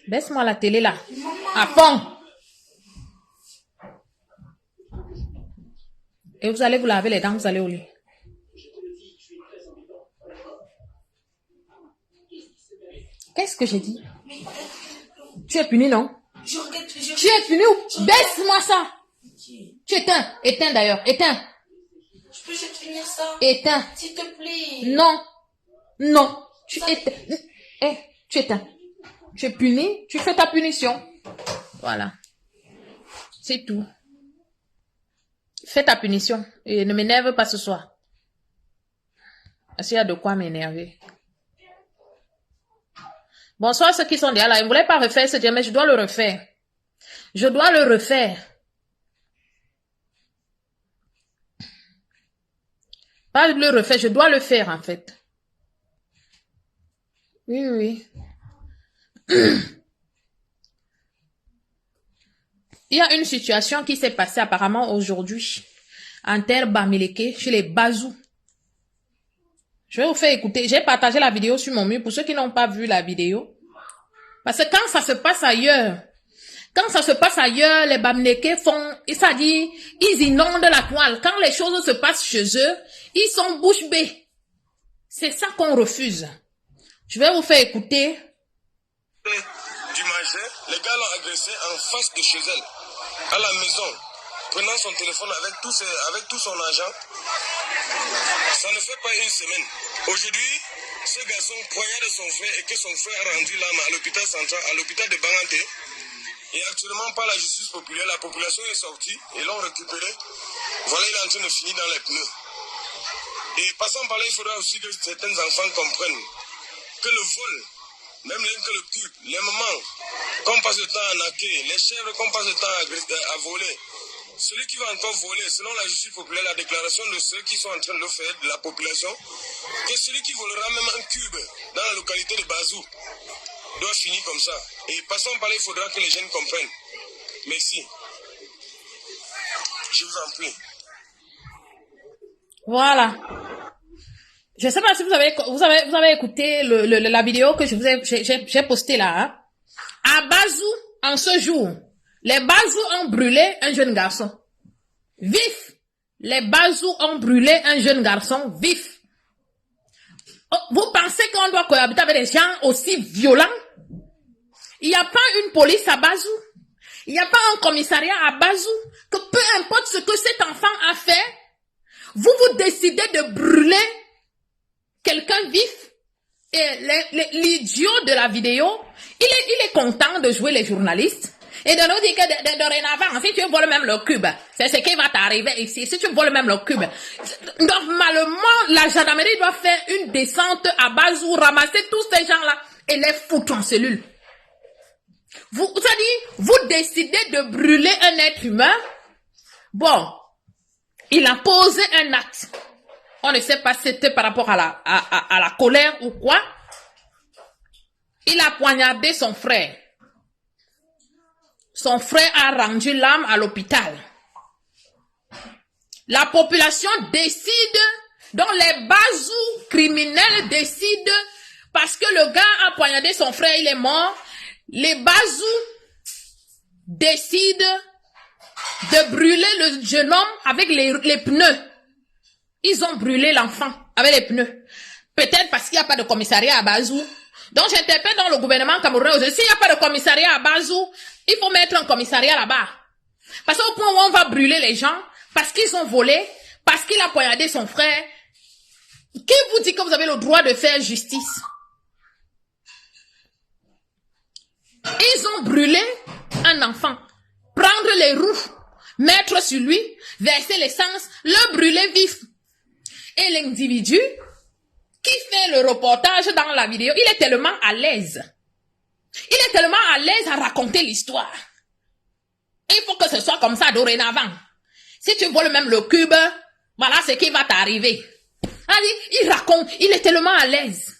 Baisse-moi la télé là. À fond. Et vous allez vous laver les dents, vous allez au lit. Qu'est-ce que j'ai dit? Tu es puni, non? Tu es puni ou? Baisse-moi ça. Tu éteins. Éteins d'ailleurs. Éteins. Je peux juste finir ça? Éteins. S'il te plaît. Non. Non. Tu éteins. Tu éteins. Tu es puni. Tu fais ta punition. Voilà. C'est tout. Fais ta punition. Et ne m'énerve pas ce soir. Parce qu'il y a de quoi m'énerver. Bonsoir ceux qui sont déjà là. Je ne voulais pas refaire ce dia, mais je dois le refaire. Je dois le refaire. Pas le refaire, je dois le faire en fait. Oui, oui. Il y a une situation qui s'est passée apparemment aujourd'hui en terre Bamileke chez les Bazou. Je vais vous faire écouter. J'ai partagé la vidéo sur mon mur pour ceux qui n'ont pas vu la vidéo. Parce que quand ça se passe ailleurs, les Bamileke font, ça dit, ils inondent la toile. Quand les choses se passent chez eux, ils sont bouche bée. C'est ça qu'on refuse. Je vais vous faire écouter. Du majeur, les gars l'ont agressé en face de chez elle, à la maison, prenant son téléphone avec tout son argent. Ça ne fait pas une semaine. Aujourd'hui, ce garçon poignarde son frère et que son frère a rendu l'âme à l'hôpital central, à l'hôpital de Banganté. Et actuellement, par la justice populaire, la population est sortie et l'ont récupéré. Voilà, il est en train de finir dans les pneus. Et passant par là, il faudra aussi que certains enfants comprennent que le vol, même que le cul, les mamans qu'on passe le temps à naquer, les chèvres qu'on passe le temps à voler, celui qui va encore voler, selon la justice populaire, la déclaration de ceux qui sont en train de le faire, de la population, que celui qui volera même un cube dans la localité de Bazou doit finir comme ça. Et passant par là, il faudra que les jeunes comprennent. Merci. Je vous en prie. Voilà. Je ne sais pas si vous avez écouté la vidéo que j'ai postée là. Hein. À Bazou, en ce jour, les Bazou ont brûlé un jeune garçon. Vif. Les Bazou ont brûlé un jeune garçon vif. Oh, vous pensez qu'on doit cohabiter avec des gens aussi violents? Il n'y a pas une police à Bazou. Il n'y a pas un commissariat à Bazou. Que peu importe ce que cet enfant a fait, vous décidez de brûler quelqu'un vif. Et l'idiot de la vidéo, il est content de jouer les journalistes. Et de nous dire que dorénavant, si tu voles même le cube, c'est ce qui va t'arriver ici. Si tu voles même le cube, normalement, la gendarmerie doit faire une descente à Bazou, ramasser tous ces gens-là et les foutre en cellule. Vous décidez de brûler un être humain. Bon, il a posé un acte. On ne sait pas si c'était par rapport à la colère ou quoi. Il a poignardé son frère. Son frère a rendu l'âme à l'hôpital. La population décide, donc les Bazou criminels décident, parce que le gars a poignardé son frère, il est mort. Les Bazou décident de brûler le jeune homme avec les pneus. Ils ont brûlé l'enfant avec les pneus. Peut-être parce qu'il n'y a pas de commissariat à Bazou. Donc j'interpelle dans le gouvernement camerounais aujourd'hui, s'il n'y a pas de commissariat à Bazou, il faut mettre un commissariat là-bas. Parce qu'au point où on va brûler les gens, parce qu'ils ont volé, parce qu'il a poignardé son frère, qui vous dit que vous avez le droit de faire justice? Ils ont brûlé un enfant. Prendre les roues, mettre sur lui, verser l'essence, le brûler vif. Et l'individu qui fait le reportage dans la vidéo, il est tellement à l'aise. Il est tellement à l'aise à raconter l'histoire. Il faut que ce soit comme ça dorénavant. Si tu voles même le cube, voilà ce qui va t'arriver. Il raconte, il est tellement à l'aise.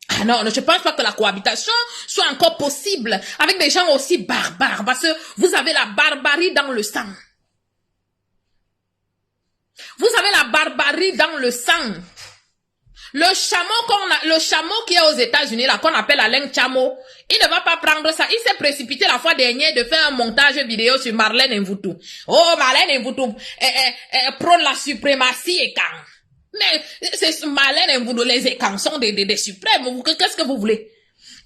Ah non, je pense pas que la cohabitation soit encore possible avec des gens aussi barbares, parce que vous avez la barbarie dans le sang. Vous avez la barbarie varie dans le sang. Le chameau qui est aux États-Unis, là, qu'on appelle Alain Chamo, il ne va pas prendre ça. Il s'est précipité la fois dernière de faire un montage vidéo sur Marlène Mvutu. Oh, Marlène Mvutu, prône la suprématie Ekang. Mais, c'est Marlène Mvutu, les Ekang sont des suprêmes. Qu'est-ce que vous voulez?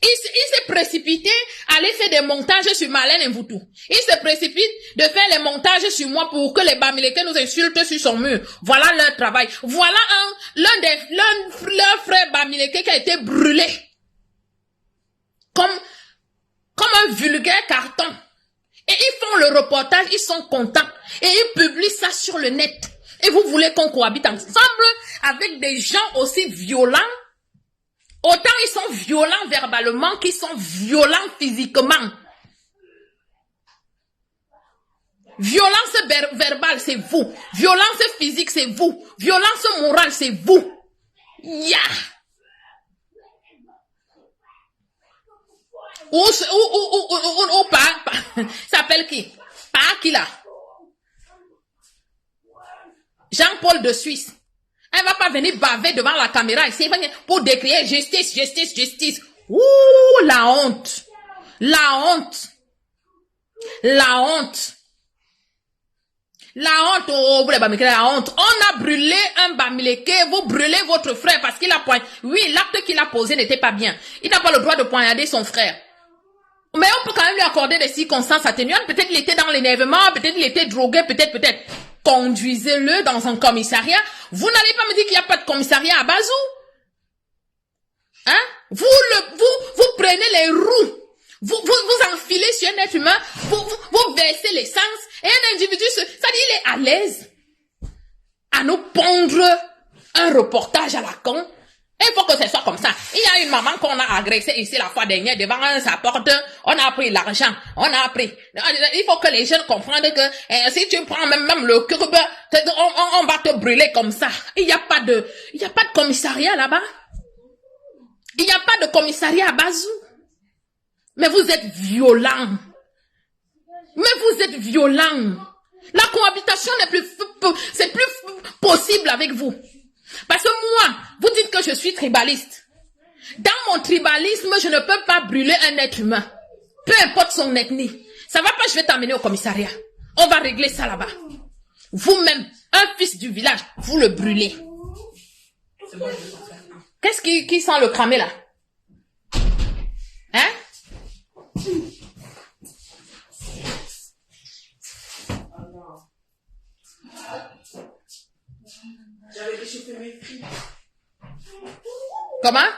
Il s'est précipité à aller faire des montages sur Marlène Mvutu. Il se précipite de faire les montages sur moi pour que les Bamileke nous insultent sur son mur. Voilà leur travail. Voilà leur frère Bamileke qui a été brûlé. Comme un vulgaire carton. Et ils font le reportage, ils sont contents. Et ils publient ça sur le net. Et vous voulez qu'on cohabite ensemble avec des gens aussi violents? Autant ils sont violents verbalement qu'ils sont violents physiquement. Violence verbale, c'est vous. Violence physique, c'est vous. Violence morale, c'est vous. Yeah. Ou pas. Ça s'appelle qui? Pas qui là? Jean-Paul de Suisse. Elle va pas venir baver devant la caméra ici pour décrier justice, justice, justice. Ouh, la honte. La honte. La honte. La honte, oh, la honte. On a brûlé un Bamileke, vous brûlez votre frère parce qu'il a poignardé. Oui, l'acte qu'il a posé n'était pas bien. Il n'a pas le droit de poignarder son frère. Mais on peut quand même lui accorder des circonstances atténuantes. Peut-être qu'il était dans l'énervement, peut-être qu'il était drogué, peut-être. Conduisez-le dans un commissariat. Vous n'allez pas me dire qu'il n'y a pas de commissariat à Bazou. Hein? Vous prenez les roues. Vous enfilez sur un être humain. Vous versez l'essence. Et un individu, ça dit, il est à l'aise à nous pondre un reportage à la con. Il faut que ce soit comme ça. Il y a une maman qu'on a agressée ici la fois dernière devant sa porte. On a pris l'argent. On a pris. Il faut que les jeunes comprennent que si tu prends même le curbe, on va te brûler comme ça. Il n'y a pas de commissariat là-bas. Il n'y a pas de commissariat à Bazou. Mais vous êtes violents. La cohabitation c'est plus possible avec vous. Parce que moi, vous dites que je suis tribaliste. Dans mon tribalisme, je ne peux pas brûler un être humain. Peu importe son ethnie. Ça va pas, je vais t'amener au commissariat. On va régler ça là-bas. Vous-même, un fils du village, vous le brûlez. Qu'est-ce qui sent le cramé là? Hein? J'avais réchauffé mes frites. Comment?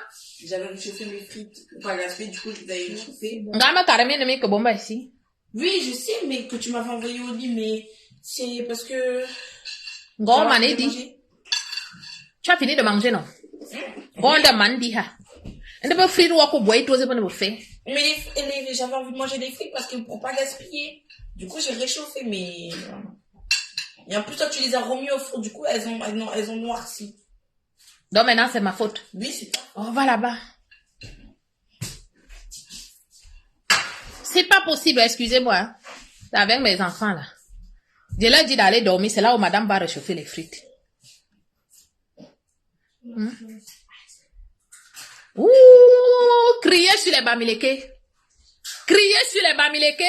J'avais réchauffé mes frites. Pas gaspillé, du coup, je les avais réchauffées. Oui, je sais, mais que tu m'avais envoyé au lit, mais c'est parce que... Tu as fini de manger, non? Mais j'avais envie de manger des frites parce que pour pas gaspiller. Du coup, j'ai réchauffé, mais... Et en plus, toi, tu les as remis au four, du coup, elles ont noirci. Donc maintenant, c'est ma faute. Oui, c'est ça. On va là-bas. C'est pas possible, excusez-moi. Hein. C'est avec mes enfants, là. Je leur dis d'aller dormir, c'est là où madame va réchauffer les frites. Ouh, criez sur les Bamileke. Criez sur les Bamileke.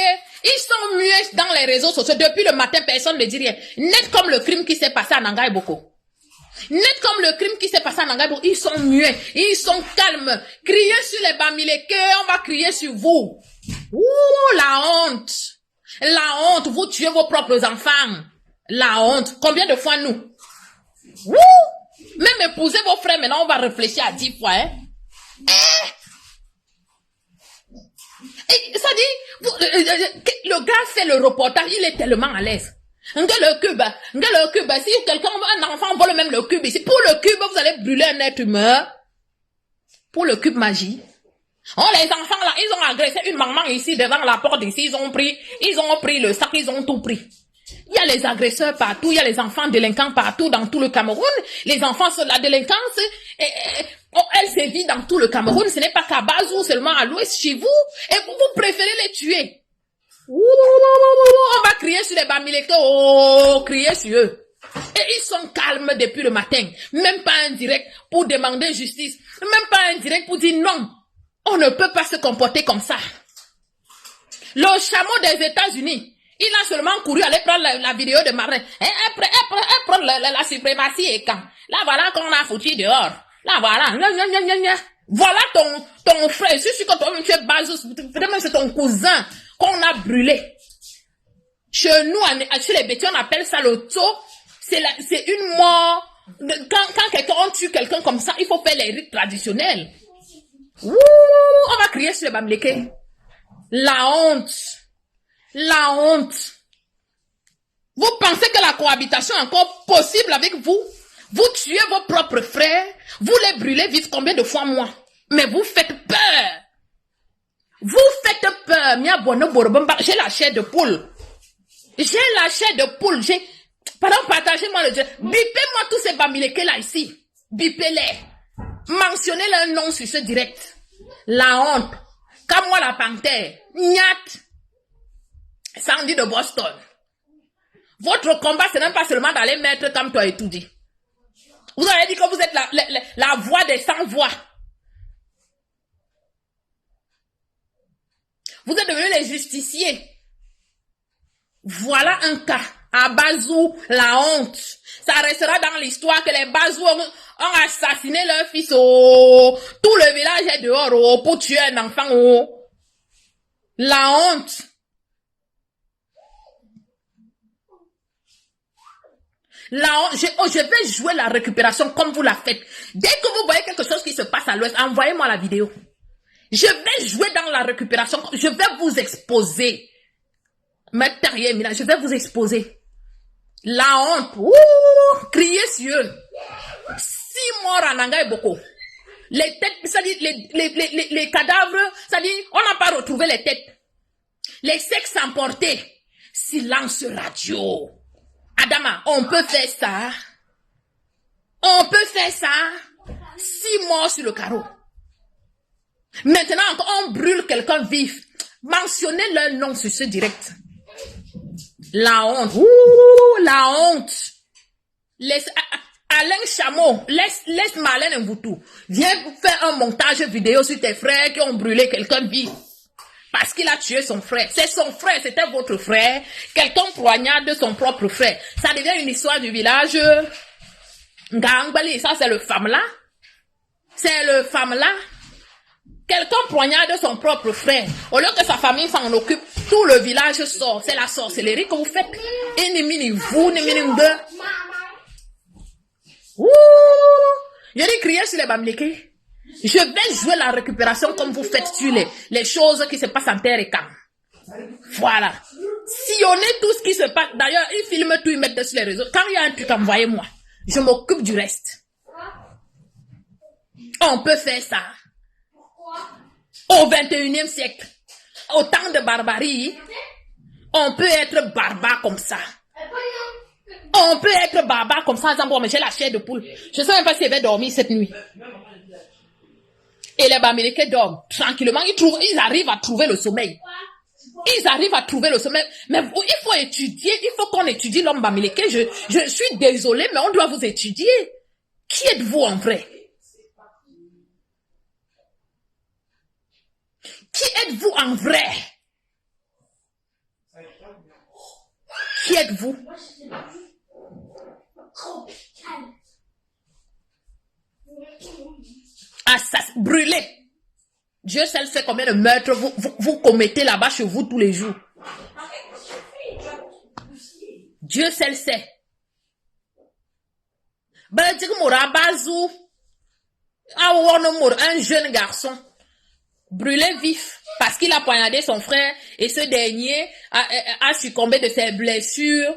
Ils sont muets dans les réseaux sociaux. Depuis le matin, personne ne dit rien. Net comme le crime qui s'est passé à Nangaï Boko. Net comme le crime qui s'est passé à Nangaï Boko. Ils sont muets. Ils sont calmes. Criez sur les Bamileke. On va crier sur vous. Ouh, la honte. La honte. Vous tuez vos propres enfants. La honte. Combien de fois nous? Ouh. Même épouser vos frères, maintenant on va réfléchir à 10 fois. Hein? Et ça dit, le gars fait le reportage, il est tellement à l'aise. Si quelqu'un, un enfant vole même le cube ici, pour le cube, vous allez brûler un être humain. Pour le cube magie. Oh, les enfants là, ils ont agressé une maman ici, devant la porte ici, ils ont pris le sac, ils ont tout pris. Il y a les agresseurs partout, il y a les enfants délinquants partout dans tout le Cameroun. Les enfants, la délinquance, elle sévit dans tout le Cameroun. Ce n'est pas qu'à Bazou, seulement à l'ouest chez vous. Et vous préférez les tuer. On va crier sur les Bamileke, crier sur eux. Et ils sont calmes depuis le matin. Même pas un direct pour demander justice. Même pas un direct pour dire non. On ne peut pas se comporter comme ça. Le chameau des États-Unis, il a seulement couru aller prendre la vidéo de Marin. Elle prend la suprématie et quand. Là, voilà qu'on a foutu dehors. Là, voilà. Voilà ton frère. Je suis quand tu es Bazou, vraiment c'est ton cousin qu'on a brûlé. Chez nous, chez les bêtises, on appelle ça le taux. C'est une mort. Quand quelqu'un tue quelqu'un comme ça, il faut faire les rites traditionnels. Ouh, on va crier sur les Bamileke. La honte. La honte. Vous pensez que la cohabitation est encore possible avec vous? Vous tuez vos propres frères. Vous les brûlez vite combien de fois moi? Mais vous faites peur. Vous faites peur. J'ai la chair de poule. J'ai la chair de poule. Pardon, partagez-moi le Dieu. Bipez-moi tous ces Bamileke là ici. Bipez-les. Mentionnez leur nom sur ce direct. La honte. Comme moi la panthère. Nyat. Sandy de Boston. Votre combat, c'est même pas seulement d'aller mettre comme toi et tout dit. Vous avez dit que vous êtes la voix des sans-voix. Vous êtes devenus les justiciers. Voilà un cas. À Bazou, la honte. Ça restera dans l'histoire que les Bazou ont assassiné leur fils. Oh. Tout le village est dehors oh, pour tuer un enfant. Oh. La honte. La honte. Je vais jouer la récupération comme vous la faites. Dès que vous voyez quelque chose qui se passe à l'ouest, envoyez-moi la vidéo. Je vais jouer dans la récupération. Je vais vous exposer. Je vais vous exposer. La honte. Ouh, criez sur eux. 6 morts en Nanga et Boko. Les têtes, c'est-à-dire les cadavres, c'est-à-dire on n'a pas retrouvé les têtes. Les sexes emportés. Silence radio. Adama, on peut faire ça. On peut faire ça. 6 morts sur le carreau. Maintenant, on brûle quelqu'un vif. Mentionnez leur nom sur ce direct. La honte. Ouh, la honte. Alain Chameau, laisse Marlène Mboutou. Viens faire un montage vidéo sur tes frères qui ont brûlé quelqu'un vif. Parce qu'il a tué son frère. C'est son frère, c'était votre frère. Quelqu'un poignarde son propre frère. Ça devient une histoire du village. Ngangbali, ça c'est le femme là. C'est le femme là. Quelqu'un poignarde son propre frère. Au lieu que sa famille s'en occupe, tout le village sort. C'est la sorcellerie que vous faites. Et ni mini vous, ni mini deux. Ouh! Je dis crier sur les Bamileke. Je vais jouer la récupération comme vous faites sur les choses qui se passent en terre et camp. Voilà. Sillonnez tout ce qui se passe. D'ailleurs, ils filment tout, ils mettent sur les réseaux. Quand il y a un truc, envoyez-moi. Je m'occupe du reste. On peut faire ça. Au 21e siècle, au temps de barbarie, on peut être barbare comme ça. On peut être barbare comme ça, mais j'ai la chair de poule. Je ne sais même pas s'il avait dormi cette nuit. Et les Bamileke dorment tranquillement. Ils arrivent à trouver le sommeil. Ils arrivent à trouver le sommeil. Mais il faut étudier. Il faut qu'on étudie l'homme Bamileke. Je suis désolée, mais on doit vous étudier. Qui êtes-vous en vrai? Qui êtes-vous en vrai? Qui êtes-vous? Brûlé. Dieu seul sait combien de meurtres vous commettez là-bas chez vous tous les jours. Dieu seul sait. Un jeune garçon brûlé vif parce qu'il a poignardé son frère et ce dernier a succombé de ses blessures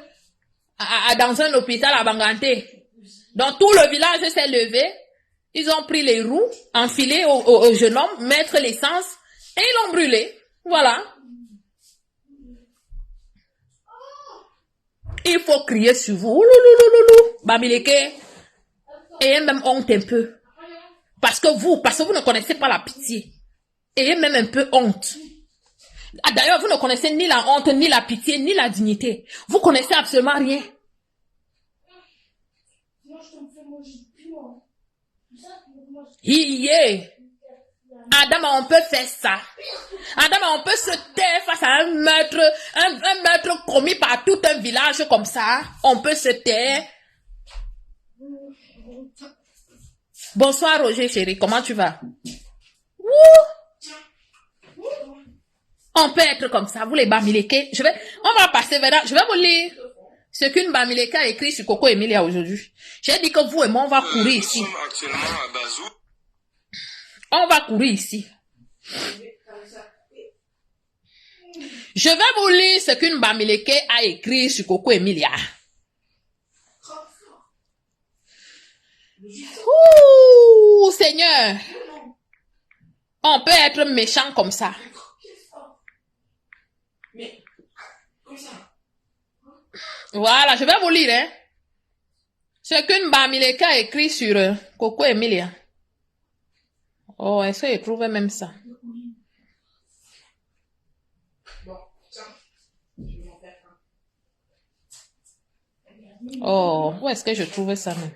dans un hôpital à Banganté. Donc tout le village s'est levé. Ils ont pris les roues, enfilé au jeune homme, mettre l'essence et ils l'ont brûlé. Voilà. Il faut crier sur vous. Bamileke. Ayez même honte un peu. Parce que vous ne connaissez pas la pitié. Ayez même un peu honte. D'ailleurs, vous ne connaissez ni la honte, ni la pitié, ni la dignité. Vous connaissez absolument rien. Yeah. Adama, on peut faire ça. Adama, on peut se taire face à un meurtre commis par tout un village comme ça. On peut se taire. Bonsoir Roger chéri, comment tu vas? On peut être comme ça, vous les Bamileke. On va passer vers je vais vous lire ce qu'une Bamileke a écrit sur Coco Emilia aujourd'hui. J'ai dit que vous et moi, on va courir ici. Nous sommes actuellement à Bazou. On va courir ici. Je vais vous lire ce qu'une Bamileke a écrit sur Coco Emilia. Ouh, Seigneur. On peut être méchant comme ça. Mais, comme ça. Voilà, je vais vous lire, hein. Ce qu'une Bamileke a écrit sur Coco Emilia. Oh, est-ce que je trouve même ça? Bon, tiens. Je vais m'en faire un. Oh, où est-ce que je trouve ça, même?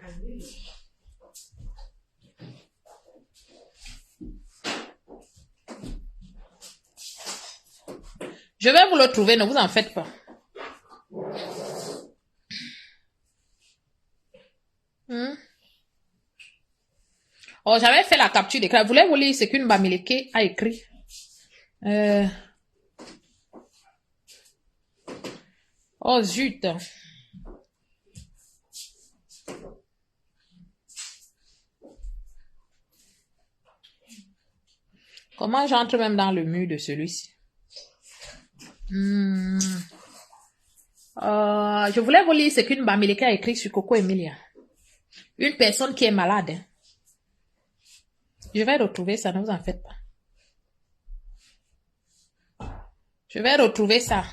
Je vais vous le trouver, ne vous en faites pas. Oh, j'avais fait la capture d'écran. Voulez-vous lire ce qu'une Bamileke a écrit? Oh, zut. Comment j'entre même dans le mur de celui-ci? Je voulais vous lire ce qu'une Bamileke a écrit sur Coco Emilia. Une personne qui est malade. Hein. Je vais retrouver ça, ne vous en faites pas. Je vais retrouver ça.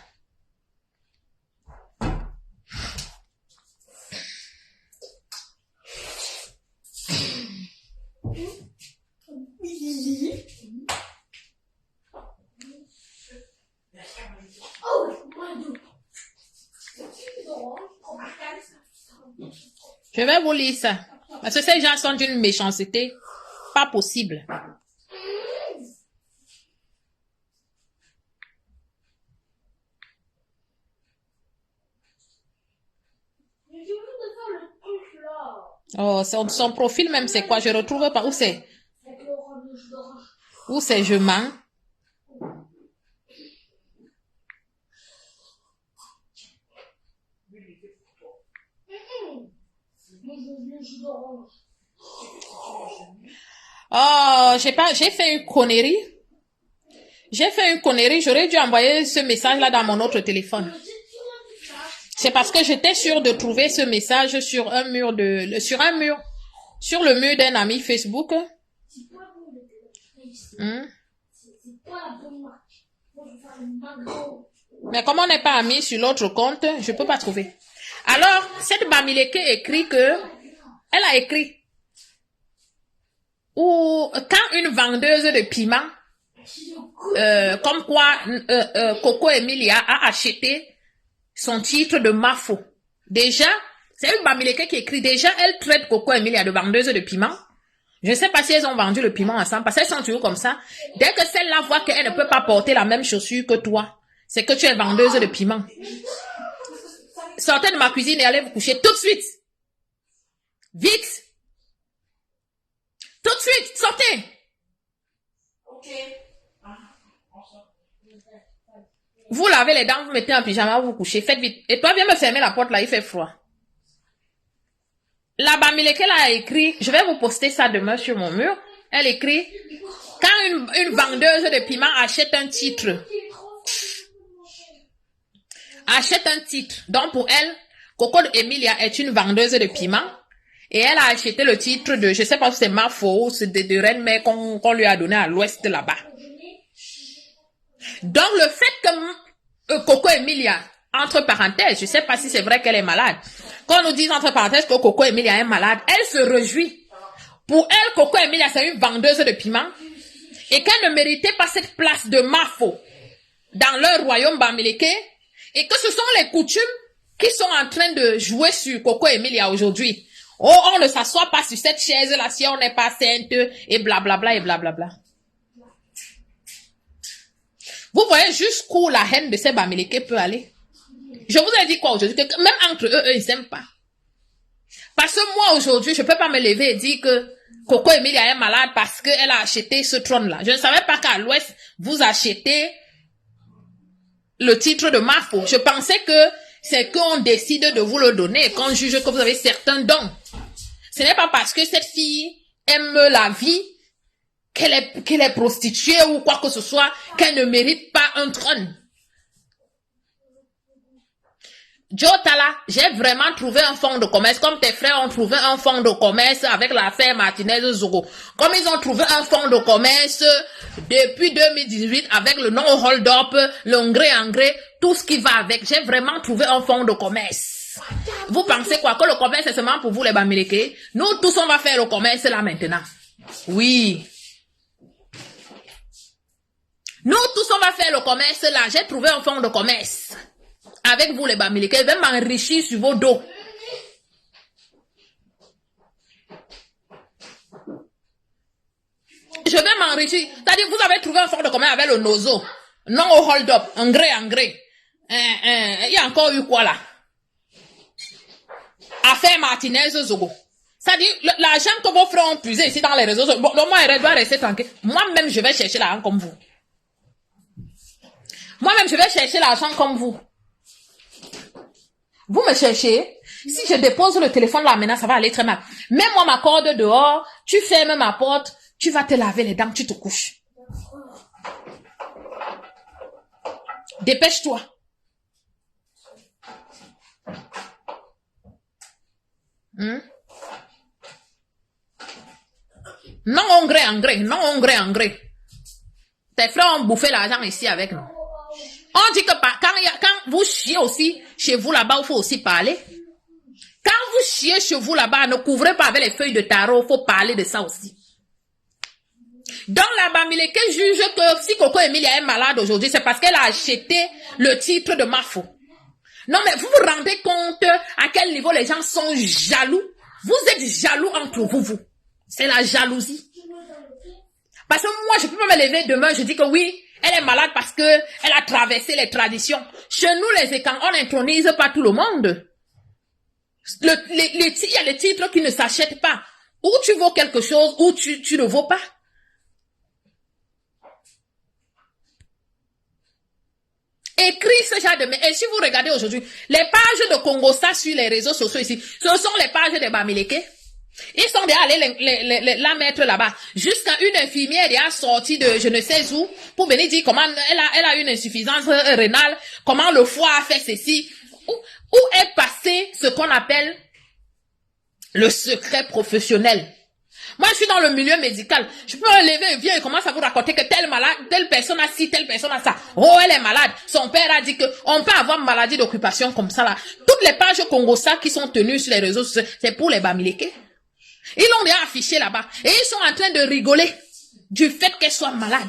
Je vais vous lire ça. Parce que ces gens sont d'une méchanceté pas possible. Oh, son profil même, c'est quoi? Je retrouve pas. Où c'est? Où c'est? Je mens. Oh, j'ai fait une connerie. J'aurais dû envoyer ce message-là dans mon autre téléphone. C'est parce que j'étais sûre de trouver ce message sur le mur d'un ami Facebook. Mais comme on n'est pas amis sur l'autre compte, je peux pas trouver. Alors, cette Bamileke écrit que, elle a écrit, ou quand une vendeuse de piment, comme quoi Coco Emilia a acheté son titre de Mafo. Déjà, c'est une Bamileke qui écrit, déjà elle traite Coco Emilia de vendeuse de piment. Je ne sais pas si elles ont vendu le piment ensemble, parce qu'elles sont toujours comme ça. Dès que celle-là voit qu'elle ne peut pas porter la même chaussure que toi, c'est que tu es vendeuse de piment. Sortez de ma cuisine et allez vous coucher tout de suite. Vite. Tout de suite, sortez. Ok. Vous lavez les dents, vous mettez en pyjama, vous vous couchez, faites vite. Et toi, viens me fermer la porte là, il fait froid. La Bamileke a écrit, je vais vous poster ça demain sur mon mur. Elle écrit, quand une vendeuse de piment achète un titre, donc pour elle, Coco Emilia est une vendeuse de piment, et elle a acheté le titre de, je sais pas si c'est Mafo, c'est de Reine-Mère qu'on lui a donné à l'ouest là-bas. Donc le fait que Coco Emilia, entre parenthèses, je sais pas si c'est vrai qu'elle est malade, qu'on nous dise entre parenthèses que Coco Emilia est malade, elle se réjouit. Pour elle, Coco Emilia, c'est une vendeuse de piment, et qu'elle ne méritait pas cette place de Mafo dans leur royaume Bamileke, et que ce sont les coutumes qui sont en train de jouer sur Coco Emilia aujourd'hui. Oh, on ne s'assoit pas sur cette chaise-là si on n'est pas sainte et blablabla et blablabla. Vous voyez jusqu'où la haine de ces Bamileke peut aller. Je vous ai dit quoi aujourd'hui? Que même entre eux, ils s'aiment pas. Parce que moi, aujourd'hui, je peux pas me lever et dire que Coco Emilia est malade parce qu'elle a acheté ce trône-là. Je ne savais pas qu'à l'Ouest, vous achetez le titre de Mafo. Je pensais que c'est qu'on décide de vous le donner et qu'on juge que vous avez certains dons. Ce n'est pas parce que cette fille aime la vie qu'elle est prostituée ou quoi que ce soit, qu'elle ne mérite pas un trône. Jotala, j'ai vraiment trouvé un fonds de commerce, comme tes frères ont trouvé un fonds de commerce avec l'affaire Martinez-Zogo. Comme ils ont trouvé un fonds de commerce depuis 2018 avec le non-hold-up, le gré-en-gré, tout ce qui va avec. J'ai vraiment trouvé un fonds de commerce. Vous pensez quoi? Que le commerce c'est seulement pour vous les Bamileke? Nous tous on va faire le commerce là maintenant. Oui. Nous tous on va faire le commerce là. J'ai trouvé un fonds de commerce. Avec vous les Bamileke, je vais m'enrichir sur vos dos. Je vais m'enrichir. C'est-à-dire, vous avez trouvé un fonds de commerce avec le nozo. Non au hold-up. En gré. Il y a encore eu quoi là? Affaire Martinez-Zogo. C'est-à-dire, l'argent que vos frères ont puisé ici dans les réseaux sociaux. Bon, moi, elle doit rester tranquille. Moi-même, je vais chercher l'argent comme vous. Moi-même, je vais chercher l'argent comme vous. Vous me cherchez. Si je dépose le téléphone là maintenant, ça va aller très mal. Mets-moi ma corde dehors. Tu fermes ma porte. Tu vas te laver les dents. Tu te couches. Dépêche-toi. Non, en gré. Non, en gré. Tes frères ont bouffé l'argent ici avec nous. On dit que quand vous chiez aussi chez vous là-bas, il faut aussi parler. Quand vous chiez chez vous là-bas, ne couvrez pas avec les feuilles de tarot, il faut parler de ça aussi. Donc la Bamileke juge que si Coco Emilia est malade aujourd'hui, c'est parce qu'elle a acheté le titre de Mafo. Non mais vous vous rendez compte à quel niveau les gens sont jaloux? Vous êtes jaloux entre vous. C'est la jalousie. Parce que moi, je peux pas me lever demain, je dis que oui, elle est malade parce que elle a traversé les traditions. Chez nous, les écans, on n'intronise pas tout le monde. Il y a les titres qui ne s'achètent pas. Ou tu vaux quelque chose, ou tu ne vaux pas. Écris ce genre de... Et si vous regardez aujourd'hui, les pages de Congosa sur les réseaux sociaux ici, ce sont les pages des Bamileke. Ils sont déjà allés la mettre là-bas. Jusqu'à une infirmière qui a sorti de je ne sais où pour venir dire comment elle a une insuffisance rénale, comment le foie a fait ceci. Où est passé ce qu'on appelle le secret professionnel? Moi, je suis dans le milieu médical. Je peux me lever et viens et commence à vous raconter que telle personne a ci, telle personne a ça. Oh, elle est malade. Son père a dit que on peut avoir maladie d'occupation comme ça là. Toutes les pages Congosa qui sont tenues sur les réseaux sociaux, c'est pour les Bamileke. Ils l'ont déjà affiché là-bas. Et ils sont en train de rigoler du fait qu'elle soit malade.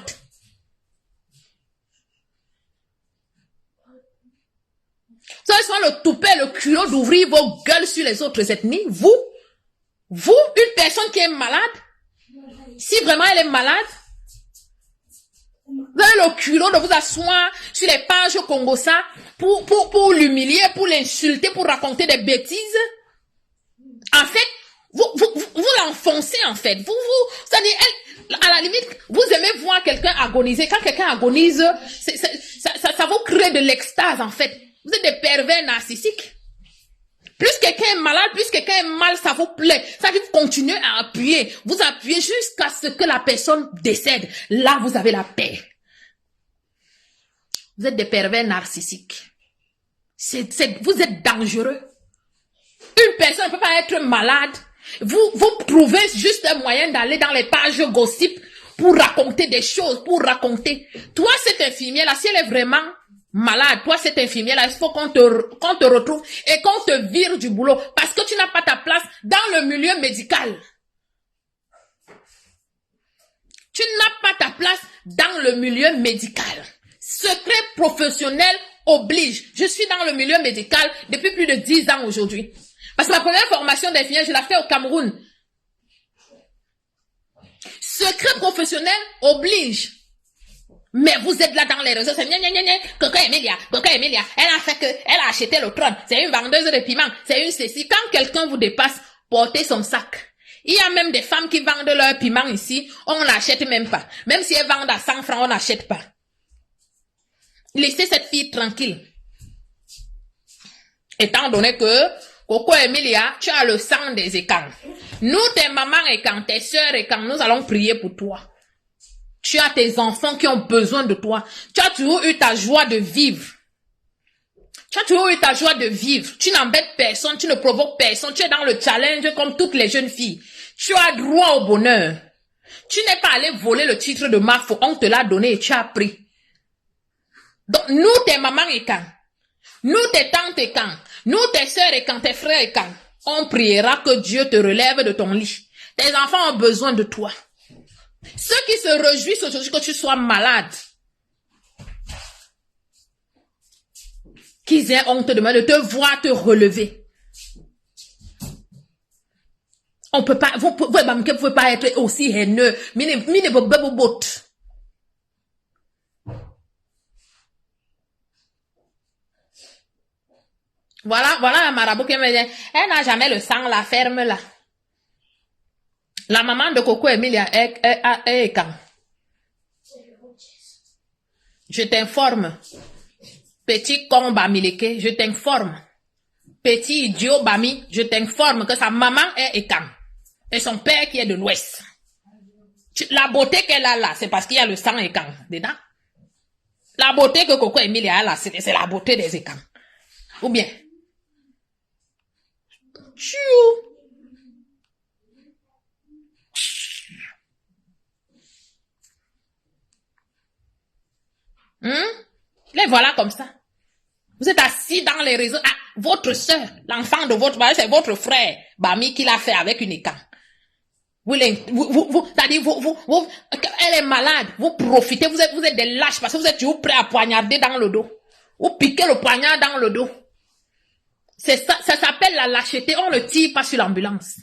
Ça, soit le toupet, le culot d'ouvrir vos gueules sur les autres ethnies. Vous, une personne qui est malade, si vraiment elle est malade, vous avez le culot de vous asseoir sur les pages Congosa pour l'humilier, pour l'insulter, pour raconter des bêtises. En fait, vous l'enfoncez en fait. C'est-à-dire, à la limite, vous aimez voir quelqu'un agoniser. Quand quelqu'un agonise, ça vous crée de l'extase en fait. Vous êtes des pervers narcissiques. Plus quelqu'un est malade, plus quelqu'un est mal, ça vous plaît. Ça veut dire vous continuez à appuyer. Vous appuyez jusqu'à ce que la personne décède. Là, vous avez la paix. Vous êtes des pervers narcissiques. Vous êtes dangereux. Une personne ne peut pas être malade. Vous trouvez juste un moyen d'aller dans les pages gossip pour raconter des choses, pour raconter. Toi, cette infirmière-là, si elle est vraiment malade, toi, cette infirmière-là, il faut qu'on te retrouve et qu'on te vire du boulot parce que tu n'as pas ta place dans le milieu médical. Tu n'as pas ta place dans le milieu médical. Secret professionnel oblige. Je suis dans le milieu médical depuis plus de 10 ans aujourd'hui. Parce que ma première formation d'infirmière, je l'ai fait au Cameroun. Secret professionnel oblige. Mais vous êtes là dans les réseaux, c'est Coco Emilia, elle a acheté le trône, c'est une vendeuse de piment, c'est une ceci. Quand quelqu'un vous dépasse, portez son sac. Il y a même des femmes qui vendent leur piment ici, on n'achète même pas. Même si elles vendent à 100 francs, on n'achète pas. Laissez cette fille tranquille. Étant donné que, Coco Emilia, tu as le sang des écans. Nous, tes mamans écans, tes sœurs écans, nous allons prier pour toi. Tu as tes enfants qui ont besoin de toi. Tu as toujours eu ta joie de vivre. Tu as toujours eu ta joie de vivre. Tu n'embêtes personne, tu ne provoques personne. Tu es dans le challenge comme toutes les jeunes filles. Tu as droit au bonheur. Tu n'es pas allé voler le titre de Mafo. On te l'a donné et tu as pris. Donc, nous, tes mamans et quand, nous, tes tantes et quand, nous, tes sœurs et quand, tes frères et quand, on priera que Dieu te relève de ton lit. Tes enfants ont besoin de toi. Ceux qui se réjouissent aujourd'hui que tu sois malade, qu'ils aient honte demain de te voir te relever. On peut pas, vous pouvez pas être aussi haineux. Voilà un marabout qui me dit, elle n'a jamais le sang, la ferme là. La maman de Coco Emilia est quand? Je t'informe. Petit con Bamileke, je t'informe. Petit idiot Bami, je t'informe que sa maman est quand? Et son père qui est de l'Ouest. La beauté qu'elle a là, c'est parce qu'il y a le sang écan dedans. La beauté que Coco Emilia a là, c'est la beauté des écans. Ou bien? Tchou! Les voilà comme ça. Vous êtes assis dans les réseaux. Ah, votre sœur, l'enfant de votre mari, c'est votre frère, Bami, qui l'a fait avec une écan. C'est-à-dire, elle est malade. Vous profitez, vous êtes des lâches parce que vous êtes toujours prêts à poignarder dans le dos. Vous piquez le poignard dans le dos. C'est ça, ça s'appelle la lâcheté. On ne tire pas sur l'ambulance.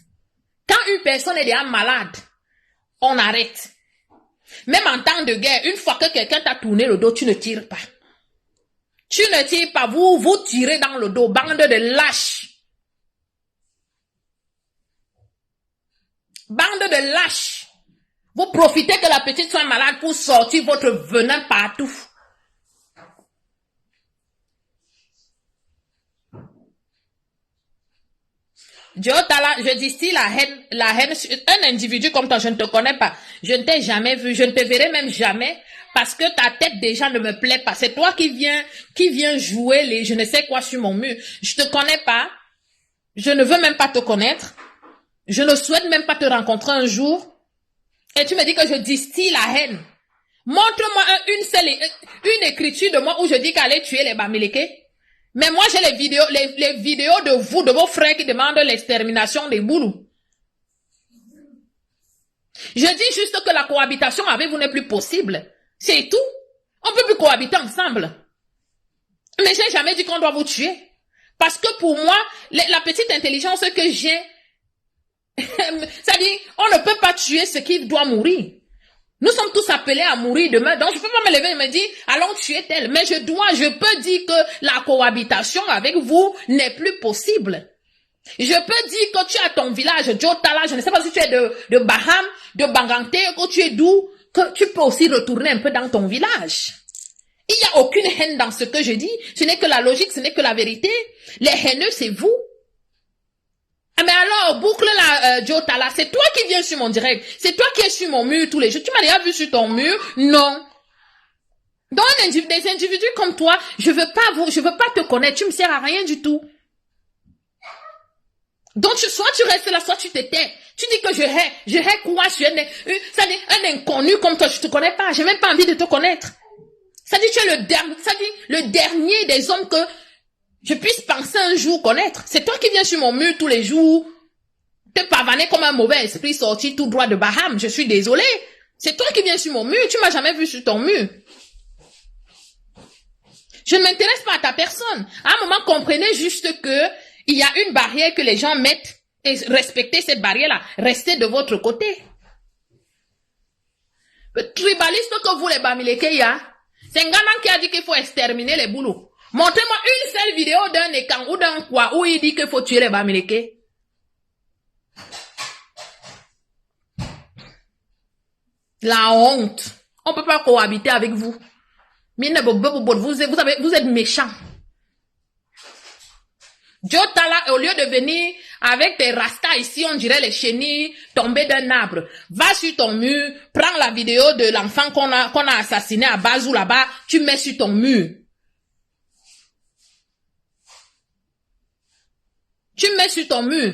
Quand une personne est déjà malade, on arrête. Même en temps de guerre, une fois que quelqu'un t'a tourné le dos, tu ne tires pas. Tu ne tires pas, vous tirez dans le dos, bande de lâches. Bande de lâches. Vous profitez que la petite soit malade pour sortir votre venin partout. Diotala, je distille la haine, un individu comme toi, je ne te connais pas, je ne t'ai jamais vu, je ne te verrai même jamais, parce que ta tête déjà ne me plaît pas. C'est toi qui viens jouer les je ne sais quoi sur mon mur. Je te connais pas, je ne veux même pas te connaître, je ne souhaite même pas te rencontrer un jour, et tu me dis que je distille la haine. Montre-moi une écriture de moi où je dis qu'allez tuer les Bamileke. Mais moi, j'ai les vidéos de vous, de vos frères qui demandent l'extermination des Boulous. Je dis juste que la cohabitation avec vous n'est plus possible. C'est tout. On peut plus cohabiter ensemble. Mais j'ai jamais dit qu'on doit vous tuer. Parce que pour moi, la petite intelligence que j'ai, c'est-à-dire, on ne peut pas tuer ce qui doit mourir. Nous sommes tous appelés à mourir demain, donc je peux pas me lever et me dire, allons tuer tel. Mais je peux dire que la cohabitation avec vous n'est plus possible. Je peux dire que tu as ton village, Jotala, je ne sais pas si tu es de Baham, de Bangante, que tu es d'où, que tu peux aussi retourner un peu dans ton village. Il n'y a aucune haine dans ce que je dis. Ce n'est que la logique, ce n'est que la vérité. Les haineux, c'est vous. Mais alors, boucle la Jotala, c'est toi qui viens sur mon direct. C'est toi qui es sur mon mur tous les jours. Tu m'as déjà vu sur ton mur? Non. Donc, des individus comme toi, je veux pas te connaître. Tu me sers à rien du tout. Donc, soit tu restes là, soit tu te tais. Tu dis que je hais quoi? Je suis un inconnu comme toi. Je te connais pas. J'ai même pas envie de te connaître. Ça dit, tu es le dernier des hommes que je puisse penser un jour connaître. C'est toi qui viens sur mon mur tous les jours, te pavaner comme un mauvais esprit sorti tout droit de Baham. Je suis désolé. C'est toi qui viens sur mon mur. Tu m'as jamais vu sur ton mur. Je ne m'intéresse pas à ta personne. À un moment, comprenez juste que Il y a une barrière que les gens mettent et respectez cette barrière-là. Restez de votre côté. Le tribaliste que vous les Bamileke, c'est un gamin qui a dit qu'il faut exterminer les boulots. Montrez-moi une seule vidéo d'un écan ou d'un quoi où il dit qu'il faut tuer les Bamileke. La honte. On ne peut pas cohabiter avec vous. Vous êtes méchants. Joe Tala, au lieu de venir avec tes rastas ici, on dirait les chenilles tombées d'un arbre. Va sur ton mur, prends la vidéo de l'enfant qu'on a assassiné à Bazou là-bas, tu mets sur ton mur. Tu mets sur ton mur.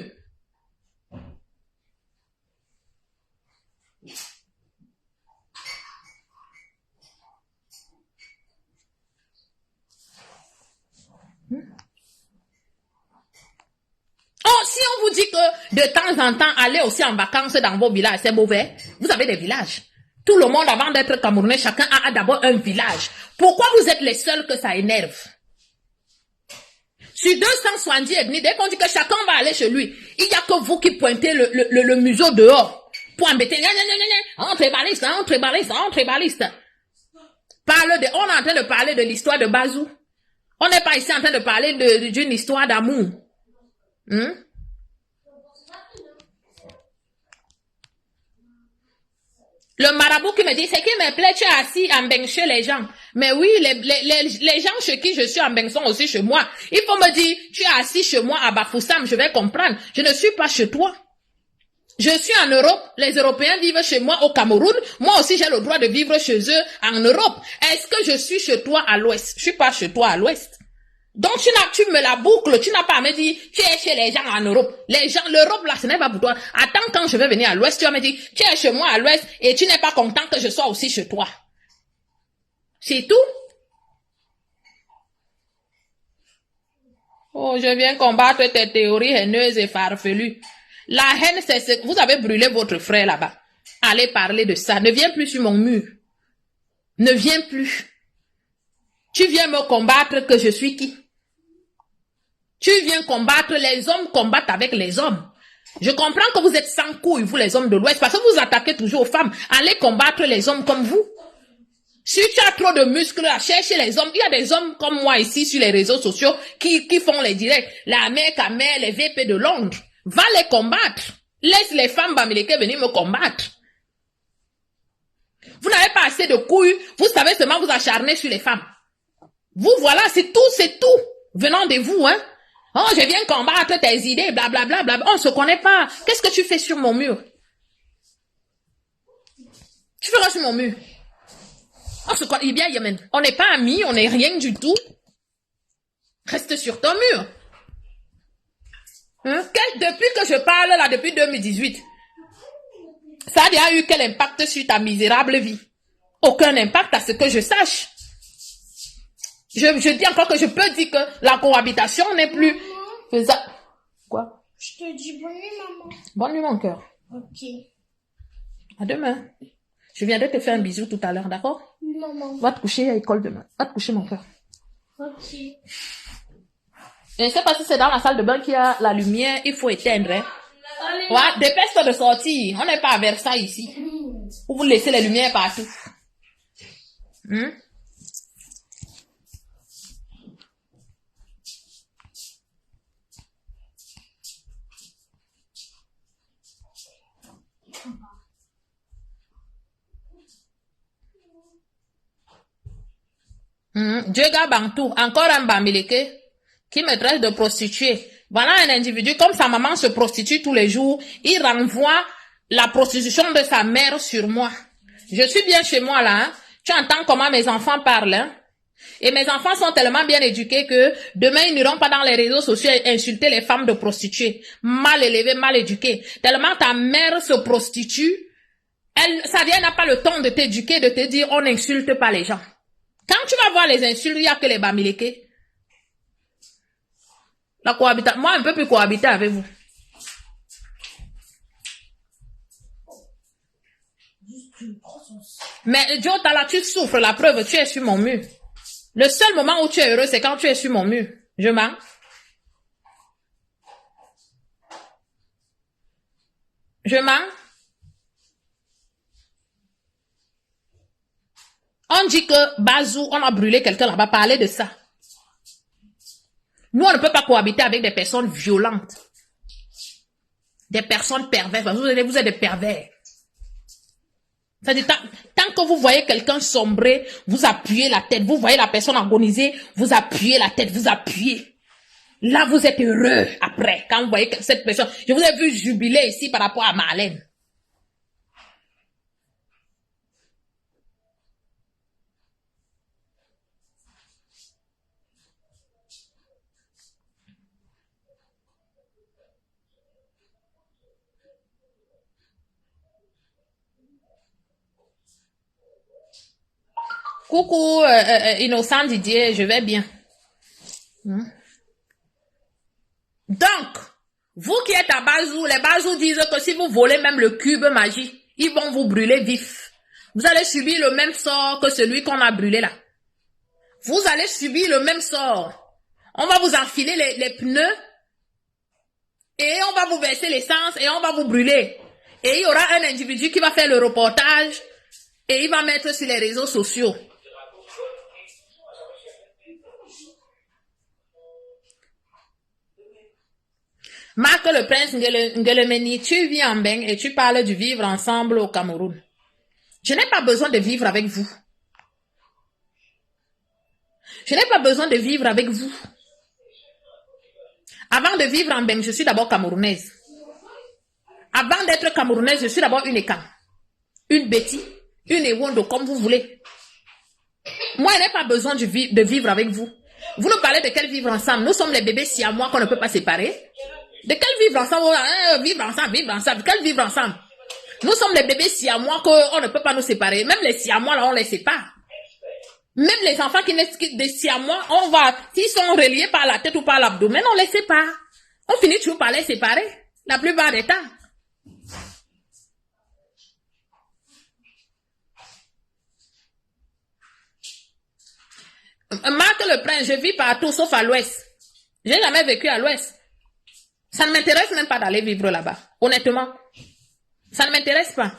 Oh, si on vous dit que de temps en temps, allez aussi en vacances dans vos villages, c'est mauvais. Vous avez des villages. Tout le monde, avant d'être Camerounais, chacun a d'abord un village. Pourquoi vous êtes les seuls que ça énerve? Sur 270 ethnies, dès qu'on dit que chacun va aller chez lui, il n'y a que vous qui pointez le museau dehors pour embêter. Entrebaliste, entrebaliste, entrebaliste. On est en train de parler de l'histoire de Bazou. On n'est pas ici en train de parler d'une histoire d'amour. Le marabout qui me dit, c'est qui me plaît, tu es assis en bain chez les gens. Mais oui, les gens chez qui je suis en bain sont aussi chez moi. Il faut me dire, tu es assis chez moi à Bafoussam, je vais comprendre. Je ne suis pas chez toi. Je suis en Europe, les Européens vivent chez moi au Cameroun. Moi aussi, j'ai le droit de vivre chez eux en Europe. Est-ce que je suis chez toi à l'ouest? Je suis pas chez toi à l'ouest. Donc, tu me la boucles, tu n'as pas à me dire, tu es chez les gens en Europe. L'Europe, là, ce n'est pas pour toi. Attends, quand je vais venir à l'ouest, tu vas me dire, tu es chez moi à l'ouest et tu n'es pas content que je sois aussi chez toi. C'est tout. Oh, je viens combattre tes théories haineuses et farfelues. La haine, c'est ce que vous avez brûlé votre frère là-bas. Allez parler de ça. Ne viens plus sur mon mur. Ne viens plus. Tu viens me combattre que je suis qui? Tu viens combattre, les hommes combattent avec les hommes. Je comprends que vous êtes sans couilles, vous les hommes de l'Ouest, parce que vous attaquez toujours aux femmes. Allez combattre les hommes comme vous. Si tu as trop de muscles à chercher les hommes, il y a des hommes comme moi ici sur les réseaux sociaux qui font les directs. La mère Kamel, les VP de Londres. Va les combattre. Laisse les femmes bamileke venir me combattre. Vous n'avez pas assez de couilles, vous savez seulement vous acharner sur les femmes. Vous, voilà, c'est tout. Venant de vous, hein. Oh, je viens combattre tes idées, blablabla, bla, bla. On se connaît pas. Qu'est-ce que tu fais sur mon mur? Tu feras sur mon mur. On se connaît bien, Yemen. On n'est pas amis, on n'est rien du tout. Reste sur ton mur. Hein? Depuis que je parle là, depuis 2018, ça a eu quel impact sur ta misérable vie? Aucun impact à ce que je sache. Je dis encore que je peux dire que la cohabitation n'est plus faisable. Quoi? Je te dis bonne nuit, maman. Bonne nuit, mon cœur. Ok. À demain. Je viendrai te faire un bisou tout à l'heure, d'accord? Maman. Va te coucher à l'école demain. Va te coucher, mon cœur. Ok. Je ne sais pas si c'est dans la salle de bain qu'il y a la lumière, il faut éteindre. Hein. Allez. Ouais, dépêche-toi de sortir. On n'est pas à Versailles ici. Où vous laissez les lumières partout. Djega Bantou, encore un Bamileke qui me traite de prostituée. Voilà un individu, comme sa maman se prostitue tous les jours, il renvoie la prostitution de sa mère sur moi. Je suis bien chez moi là, hein. Tu entends comment mes enfants parlent, hein? Et mes enfants sont tellement bien éduqués que demain ils n'iront pas dans les réseaux sociaux et insulter les femmes de prostituées. Mal élevées, mal éduquées. Tellement ta mère se prostitue, elle n'a pas le temps de t'éduquer, de te dire on n'insulte pas les gens. Quand tu vas voir les insultes, il n'y a que les Bamileke. La cohabitation, moi, un peu plus cohabiter avec vous. Mais Joe, là, tu souffres, la preuve, tu es sur mon mur. Le seul moment où tu es heureux, c'est quand tu es sur mon mur. Je mens. Je mens. On dit que Bazou, on a brûlé quelqu'un là-bas, parler de ça. Nous, on ne peut pas cohabiter avec des personnes violentes. Des personnes perverses. Vous êtes des pervers. C'est-à-dire, tant que vous voyez quelqu'un sombrer, vous appuyez la tête. Vous voyez la personne agoniser, vous appuyez la tête, vous appuyez. Là, vous êtes heureux après, quand vous voyez cette personne. Je vous ai vu jubiler ici par rapport à Marlène. Coucou, Innocent Didier, je vais bien. Donc, vous qui êtes à Bazou, les Bazou disent que si vous volez même le cube magie, ils vont vous brûler vif. Vous allez subir le même sort que celui qu'on a brûlé là. Vous allez subir le même sort. On va vous enfiler les pneus et on va vous verser l'essence et on va vous brûler. Et il y aura un individu qui va faire le reportage et il va mettre sur les réseaux sociaux. Marc le prince Ngelemeni, tu vis en Beng et tu parles du vivre ensemble au Cameroun. Je n'ai pas besoin de vivre avec vous. Je n'ai pas besoin de vivre avec vous. Avant de vivre en Beng, je suis d'abord camerounaise. Avant d'être camerounaise, je suis d'abord une Ekam, une Betty, une Ewondo, comme vous voulez. Moi, je n'ai pas besoin de vivre avec vous. Vous nous parlez de quel vivre ensemble? Nous sommes les bébés siamois qu'on ne peut pas séparer. De quel vivre ensemble? Vivre ensemble, vivre ensemble. Quel vivre ensemble? Nous sommes les bébés siamois qu'on ne peut pas nous séparer. Même les siamois, là, on les sépare. Même les enfants qui naissent des siamois, s'ils sont reliés par la tête ou par l'abdomen, on les sépare. On finit toujours par les séparer. La plupart des temps. Marc le prince, je vis partout sauf à l'ouest. J'ai jamais vécu à l'ouest. Ça ne m'intéresse même pas d'aller vivre là-bas. Honnêtement. Ça ne m'intéresse pas.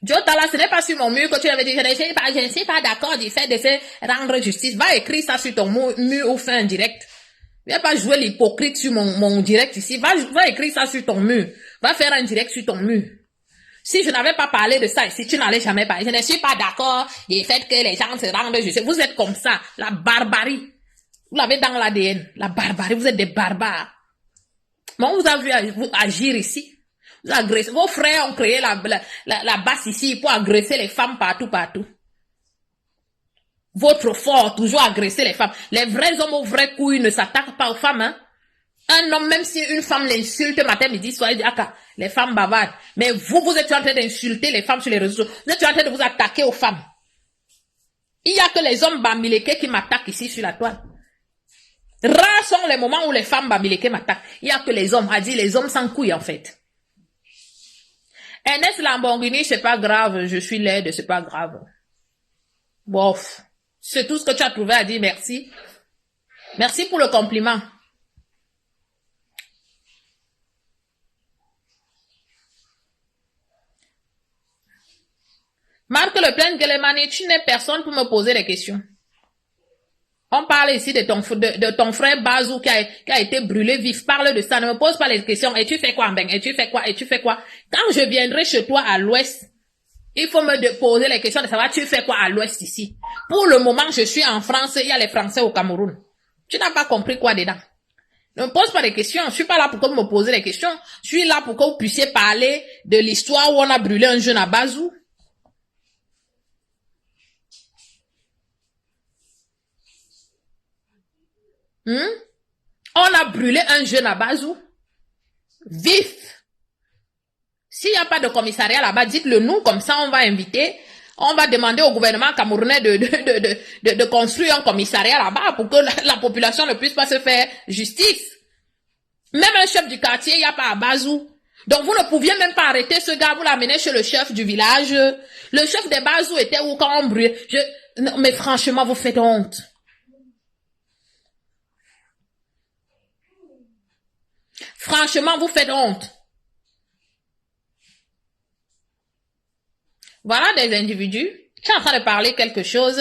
Joe Tala, ce n'est pas sur mon mur que tu avais dit, je ne suis pas d'accord du fait de faire rendre justice. Va écrire ça sur ton mur ou fais un direct. Viens pas jouer l'hypocrite sur mon direct ici. Va écrire ça sur ton mur. Va faire un direct sur ton mur. Si je n'avais pas parlé de ça ici, tu n'allais jamais parler. Je ne suis pas d'accord du fait que les gens se rendent justice. Vous êtes comme ça. La barbarie. Vous l'avez dans l'ADN. La barbarie. Vous êtes des barbares. Mais on vous a vu agir ici. Vous agressez. Vos frères ont créé la base ici pour agresser les femmes partout. Votre fort, toujours agresser les femmes. Les vrais hommes aux vraies couilles ne s'attaquent pas aux femmes, hein. Un homme, même si une femme l'insulte matin, midi, soir, il dit, les femmes bavardes. Mais vous êtes en train d'insulter les femmes sur les réseaux. Vous êtes en train de vous attaquer aux femmes. Il n'y a que les hommes bamileke qui m'attaquent ici sur la toile. Rares sont les moments où les femmes bamileke m'attaquent. Il n'y a que les hommes. A dit les hommes sans couilles, en fait. Ernest Lamborghini, c'est pas grave. Je suis laide, c'est pas grave. Bof. C'est tout ce que tu as trouvé à dire, merci. Merci pour le compliment. Marc Le Pen Gelemani, tu n'es personne pour me poser des questions. On parle ici de ton frère Bazou qui a été brûlé vif. Parle de ça, ne me pose pas les questions. Et tu fais quoi en Beng? Et tu fais quoi? Et tu fais quoi? Quand je viendrai chez toi à l'ouest, il faut me poser les questions de savoir tu fais quoi à l'ouest ici. Pour le moment, je suis en France, il y a les Français au Cameroun. Tu n'as pas compris quoi dedans? Ne me pose pas des questions. Je suis pas là pour que vous me posez des questions. Je suis là pour que vous puissiez parler de l'histoire où on a brûlé un jeune à Bazou. On a brûlé un jeune à Bazou. Vif. S'il n'y a pas de commissariat là-bas, dites-le nous, comme ça on va inviter, on va demander au gouvernement camerounais de construire un commissariat là-bas pour que la population ne puisse pas se faire justice. Même un chef du quartier, il n'y a pas à Bazou. Donc, vous ne pouviez même pas arrêter ce gars, vous l'amenez chez le chef du village. Le chef des Bazou était où quand on brûlait? Non, mais franchement, vous faites honte. Franchement, vous faites honte. Voilà des individus. Tu es en train de parler quelque chose.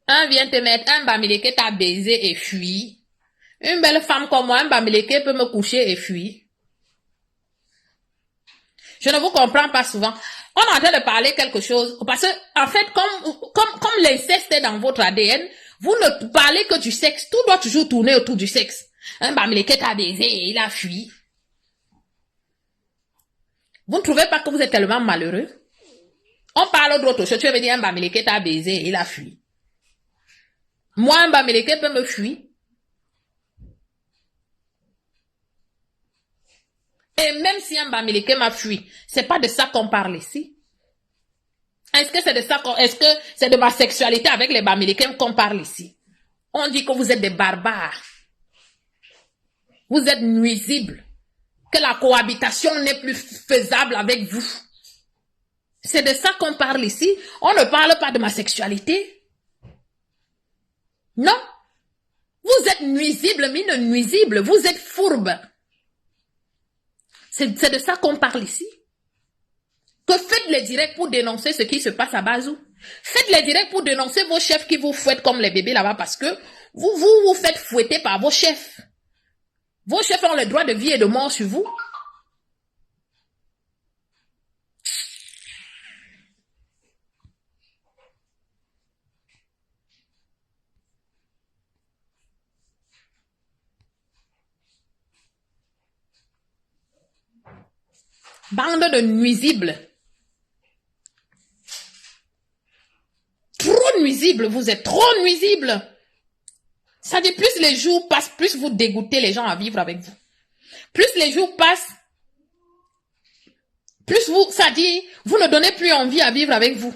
Un vient te mettre, un bamileke t'a baisé et fuit. Une belle femme comme moi, un bamileke peut me coucher et fuir. Je ne vous comprends pas souvent. On est en train de parler quelque chose. Parce que, en fait, comme l'inceste est dans votre ADN, vous ne parlez que du sexe. Tout doit toujours tourner autour du sexe. Un bamileke t'a baisé et il a fui. Vous ne trouvez pas que vous êtes tellement malheureux? On parle d'autre chose. Tu veux dire un bamileke t'a baisé et il a fui. Moi, un bamileke peut me fuir. Et même si un bamileke m'a fui, c'est pas de ça qu'on parle ici. Est-ce que c'est de ma sexualité avec les bamileke qu'on parle ici? On dit que vous êtes des barbares. Vous êtes nuisibles. Que la cohabitation n'est plus faisable avec vous. C'est de ça qu'on parle ici. On ne parle pas de ma sexualité. Non. Vous êtes nuisibles, mine nuisible. Vous êtes fourbes. C'est de ça qu'on parle ici. Que faites les directs pour dénoncer ce qui se passe à Bazou. Faites les directs pour dénoncer vos chefs qui vous fouettent comme les bébés là-bas parce que vous faites fouetter par vos chefs. Vos chefs ont le droit de vie et de mort sur vous. Bande de nuisibles. Trop nuisibles, vous êtes trop nuisibles. Ça dit, plus les jours passent, plus vous dégoûtez les gens à vivre avec vous. Plus les jours passent, plus ça dit, vous ne donnez plus envie à vivre avec vous.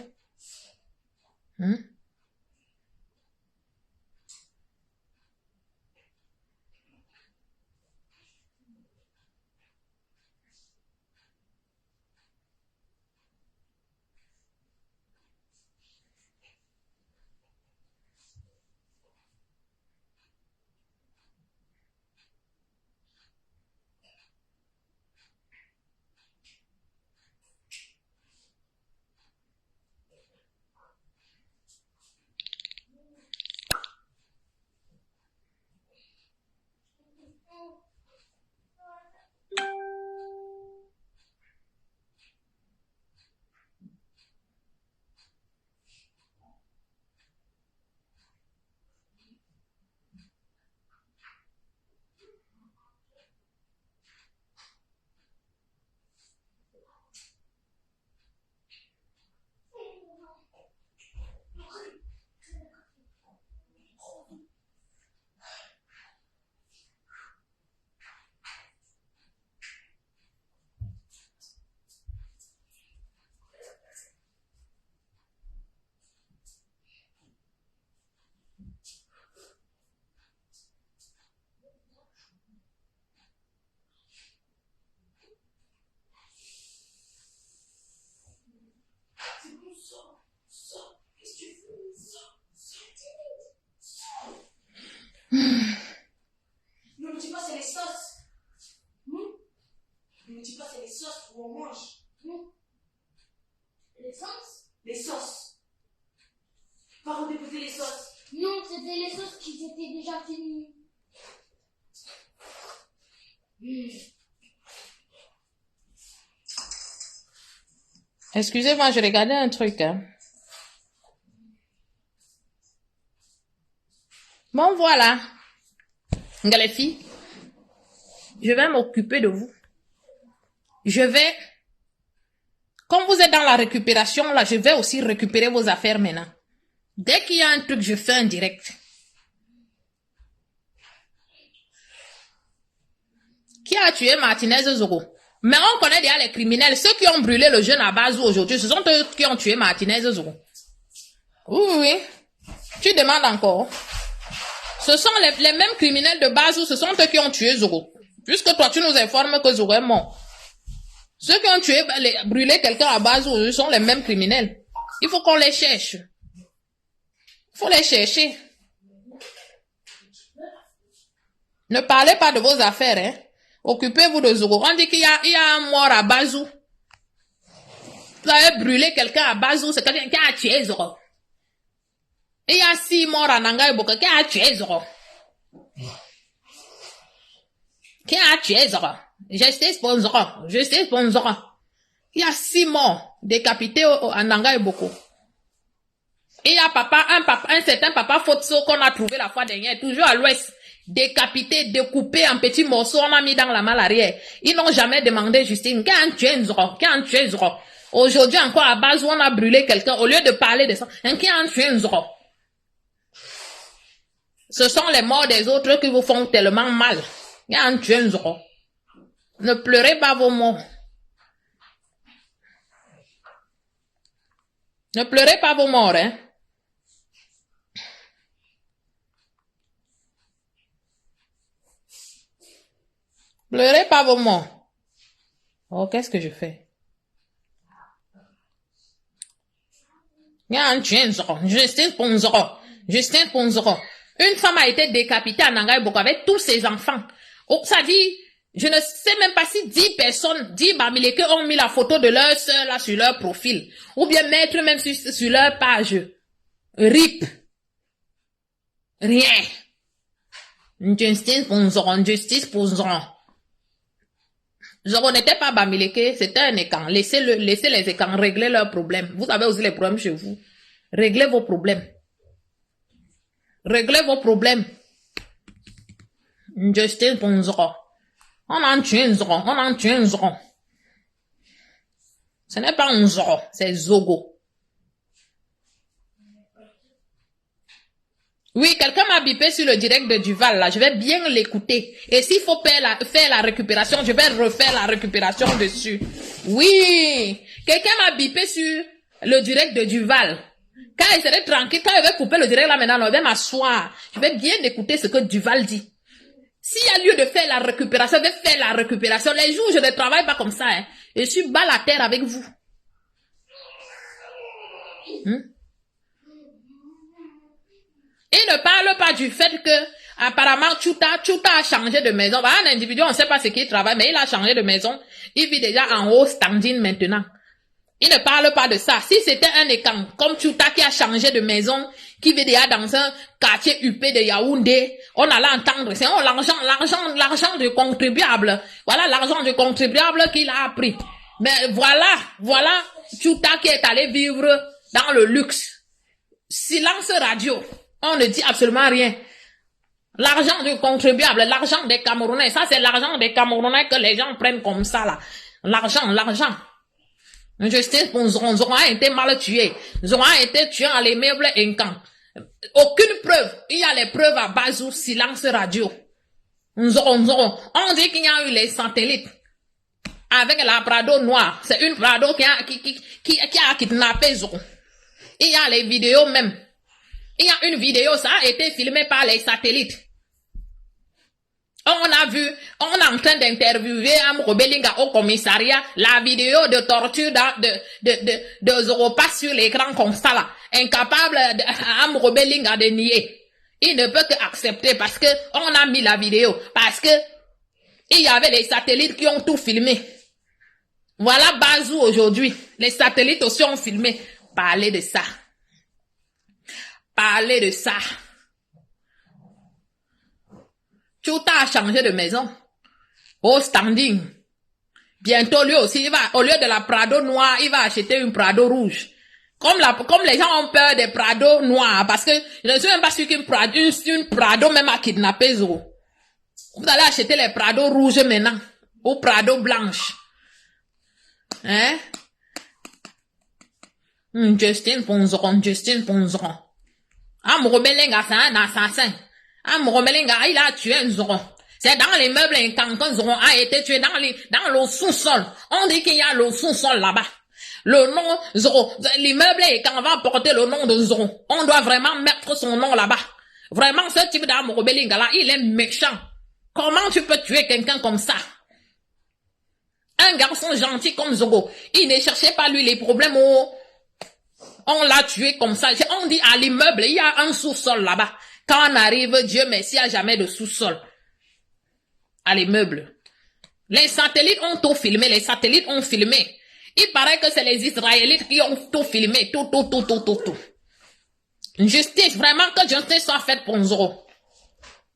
Ne me dis pas c'est les sauces. Ne me dis pas c'est les sauces où on mange. Les sauces? Les sauces. Pas redéposer les sauces. Non, c'était les sauces qui étaient déjà finies. Excusez-moi, je regardais un truc. Bon, voilà. Les filles, je vais m'occuper de vous. Comme vous êtes dans la récupération, là, je vais aussi récupérer vos affaires maintenant. Dès qu'il y a un truc, je fais un direct. Qui a tué Martinez Zoro? Mais on connaît déjà les criminels. Ceux qui ont brûlé le jeune à Bazou aujourd'hui, ce sont eux qui ont tué Martinez Zoro. Oui. Tu demandes encore. Ce sont les mêmes criminels de Bazou, ce sont eux qui ont tué Zoro. Puisque toi, tu nous informes que Zoro est mort. Ceux qui ont tué, brûlé quelqu'un à Bazou sont les mêmes criminels. Il faut qu'on les cherche. Il faut les chercher. Ne parlez pas de vos affaires, hein. Occupez-vous de Zoro. On dit qu'il y a un mort à Bazou. Vous avez brûlé quelqu'un à Bazou, c'est quelqu'un qui a tué Zoro. Il y a 6 morts à Nanga Boka qui a tué Zoro. Qui a tué Zoro. Justice pour Zoro. Justice pour Zoro. Il y a 6 morts décapités à Nanga Boko. Il y a un certain papa Fotso qu'on a trouvé la fois dernière, toujours à l'ouest. Décapité, découpé en petits morceaux, on a mis dans la malle arrière. Ils n'ont jamais demandé justice. Qui a tué Zoro? Qui a tué Zoro? Aujourd'hui encore à base où on a brûlé quelqu'un, au lieu de parler de ça, qui a tué Zoro? Ce sont les morts des autres qui vous font tellement mal. Qui a tué Zoro? Ne pleurez pas vos morts. Ne pleurez pas vos morts, hein. Pleurez pas vos morts. Oh, qu'est-ce que je fais? Justice pour Zoro. Justice pour Zoro. Une femme a été décapitée à Nanga Boko avec tous ses enfants. Oh, ça dit, je ne sais même pas si 10 personnes, 10 Bamileke ont mis la photo de leur sœur là sur leur profil. Ou bien mettre même sur leur page. RIP. Rien. Justice pour Zoro. Justice pour Zoro. Zoro n'était pas Bamileke, c'était un écan. Laissez les écans régler leurs problèmes. Vous avez aussi les problèmes chez vous. Réglez vos problèmes. Réglez vos problèmes. Justice pour Zoro. On en tue un Zoro. On en tue un Zoro. Ce n'est pas un Zoro, c'est Zogo. Oui, quelqu'un m'a bipé sur le direct de Duval, là. Je vais bien l'écouter. Et s'il faut faire la récupération, je vais refaire la récupération dessus. Oui. Quelqu'un m'a bipé sur le direct de Duval. Quand il serait tranquille, quand il va couper le direct là maintenant, on va m'asseoir. Je vais bien écouter ce que Duval dit. S'il y a lieu de faire la récupération, je vais faire la récupération. Les jours où je ne travaille pas comme ça, hein. Je suis bas la terre avec vous. Il ne parle pas du fait que, apparemment, Chuta a changé de maison. Un individu, on ne sait pas ce qu'il travaille, mais il a changé de maison. Il vit déjà en haut standing maintenant. Il ne parle pas de ça. Si c'était un écan, comme Chuta qui a changé de maison, qui vit déjà dans un quartier huppé de Yaoundé, on allait entendre, c'est l'argent du contribuable. Voilà l'argent du contribuable qu'il a pris. Mais voilà Chuta qui est allé vivre dans le luxe. Silence radio. On ne dit absolument rien. L'argent du contribuable, l'argent des Camerounais, ça c'est l'argent des Camerounais que les gens prennent comme ça là. L'argent. Justice pour Zoro a été mal tué. Zoro a été tué en les meubles incants. Aucune preuve. Il y a les preuves à Bazou, silence radio. Zoro. On dit qu'il y a eu les satellites. Avec la Prado noire. C'est une Prado qui a kidnappé Zoro. Il y a les vidéos même. Il y a une vidéo, ça a été filmé par les satellites. On a vu, on est en train d'interviewer Amro Belinga au commissariat, la vidéo de torture de Zoro passe sur l'écran comme ça là, incapable Amro Belinga de nier. Il ne peut que accepter parce que on a mis la vidéo, parce que il y avait les satellites qui ont tout filmé. Voilà Bazou aujourd'hui. Les satellites aussi ont filmé. Parlez de ça. Parlez de ça. Chuta a changé de maison. Au standing. Bientôt, lui aussi, il va, au lieu de la Prado noire, il va acheter une Prado rouge. Comme les gens ont peur des Prado noirs, parce que je ne suis même pas sûr qu'une Prado même a kidnappé Zoro. Vous allez acheter les Prado rouges maintenant. Ou Prado blanches. Hein? Justin Ponzoron. Amrobelenga, c'est un assassin. Amrobelenga, il a tué un Zoro. C'est dans les meubles incantants Zoro a été tué dans le sous-sol. On dit qu'il y a le sous-sol là-bas. Le nom Zoro, l'immeuble est quand on va porter le nom de Zoro. On doit vraiment mettre son nom là-bas. Vraiment, ce type d'Amrobelenga là, il est méchant. Comment tu peux tuer quelqu'un comme ça? Un garçon gentil comme Zogo. Il ne cherchait pas lui les problèmes. Oh. On l'a tué comme ça. On dit à l'immeuble, il y a un sous-sol là-bas. Quand on arrive, Dieu merci, il n'y a jamais de sous-sol. À l'immeuble. Les satellites ont tout filmé. Les satellites ont filmé. Il paraît que c'est les Israélites qui ont tout filmé. Tout. Justice, vraiment que justice soit faite pour Zogo.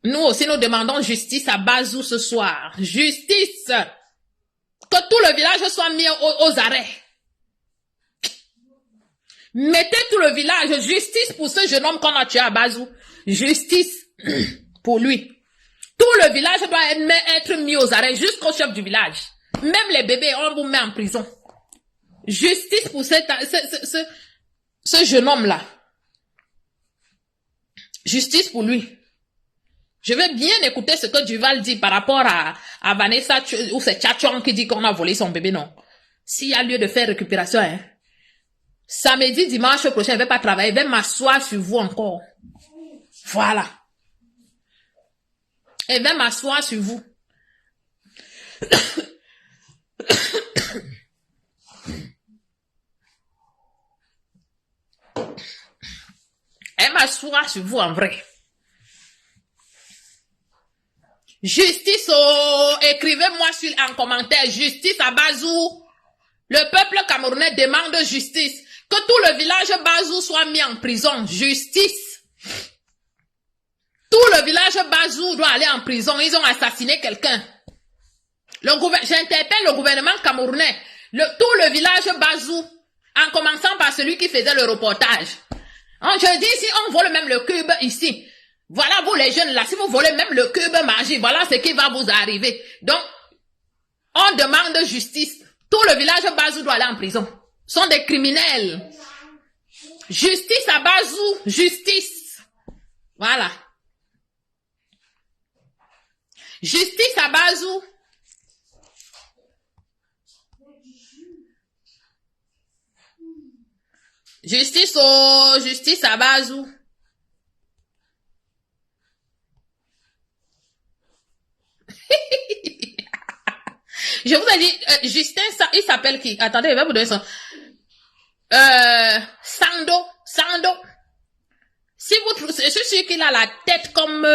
Nous aussi, nous demandons justice à Bazou ce soir. Justice. Que tout le village soit mis aux arrêts. Mettez tout le village. Justice pour ce jeune homme qu'on a tué à Bazou. Justice pour lui. Tout le village doit être mis aux arrêts jusqu'au chef du village. Même les bébés, on vous met en prison. Justice pour ce jeune homme-là. Justice pour lui. Je vais bien écouter ce que Duval dit par rapport à Vanessa ou c'est Tchatchouan qui dit qu'on a volé son bébé, non. S'il y a lieu de faire récupération, hein. Samedi, dimanche prochain, je ne vais pas travailler, je vais m'asseoir sur vous encore. Voilà. Et je vais m'asseoir sur vous. Et m'asseoir sur vous en vrai. Justice, oh, écrivez-moi en commentaire, justice à Bazou. Le peuple camerounais demande justice. Que tout le village Bazou soit mis en prison. Justice. Tout le village Bazou doit aller en prison. Ils ont assassiné quelqu'un. J'interpelle le gouvernement camerounais. Tout le village Bazou, en commençant par celui qui faisait le reportage. Je dis ici, on vole même le cube ici. Voilà vous les jeunes là, si vous volez même le cube magique, voilà ce qui va vous arriver. Donc, on demande justice. Tout le village Bazou doit aller en prison. Ce sont des criminels. Justice à Bazou, justice. Voilà. Justice à Bazou. Justice à Bazou. Je vous ai dit, Justin, il s'appelle qui? Attendez, je vais vous donner son. Sando. Si vous, je suis sûr qu'il a la tête comme,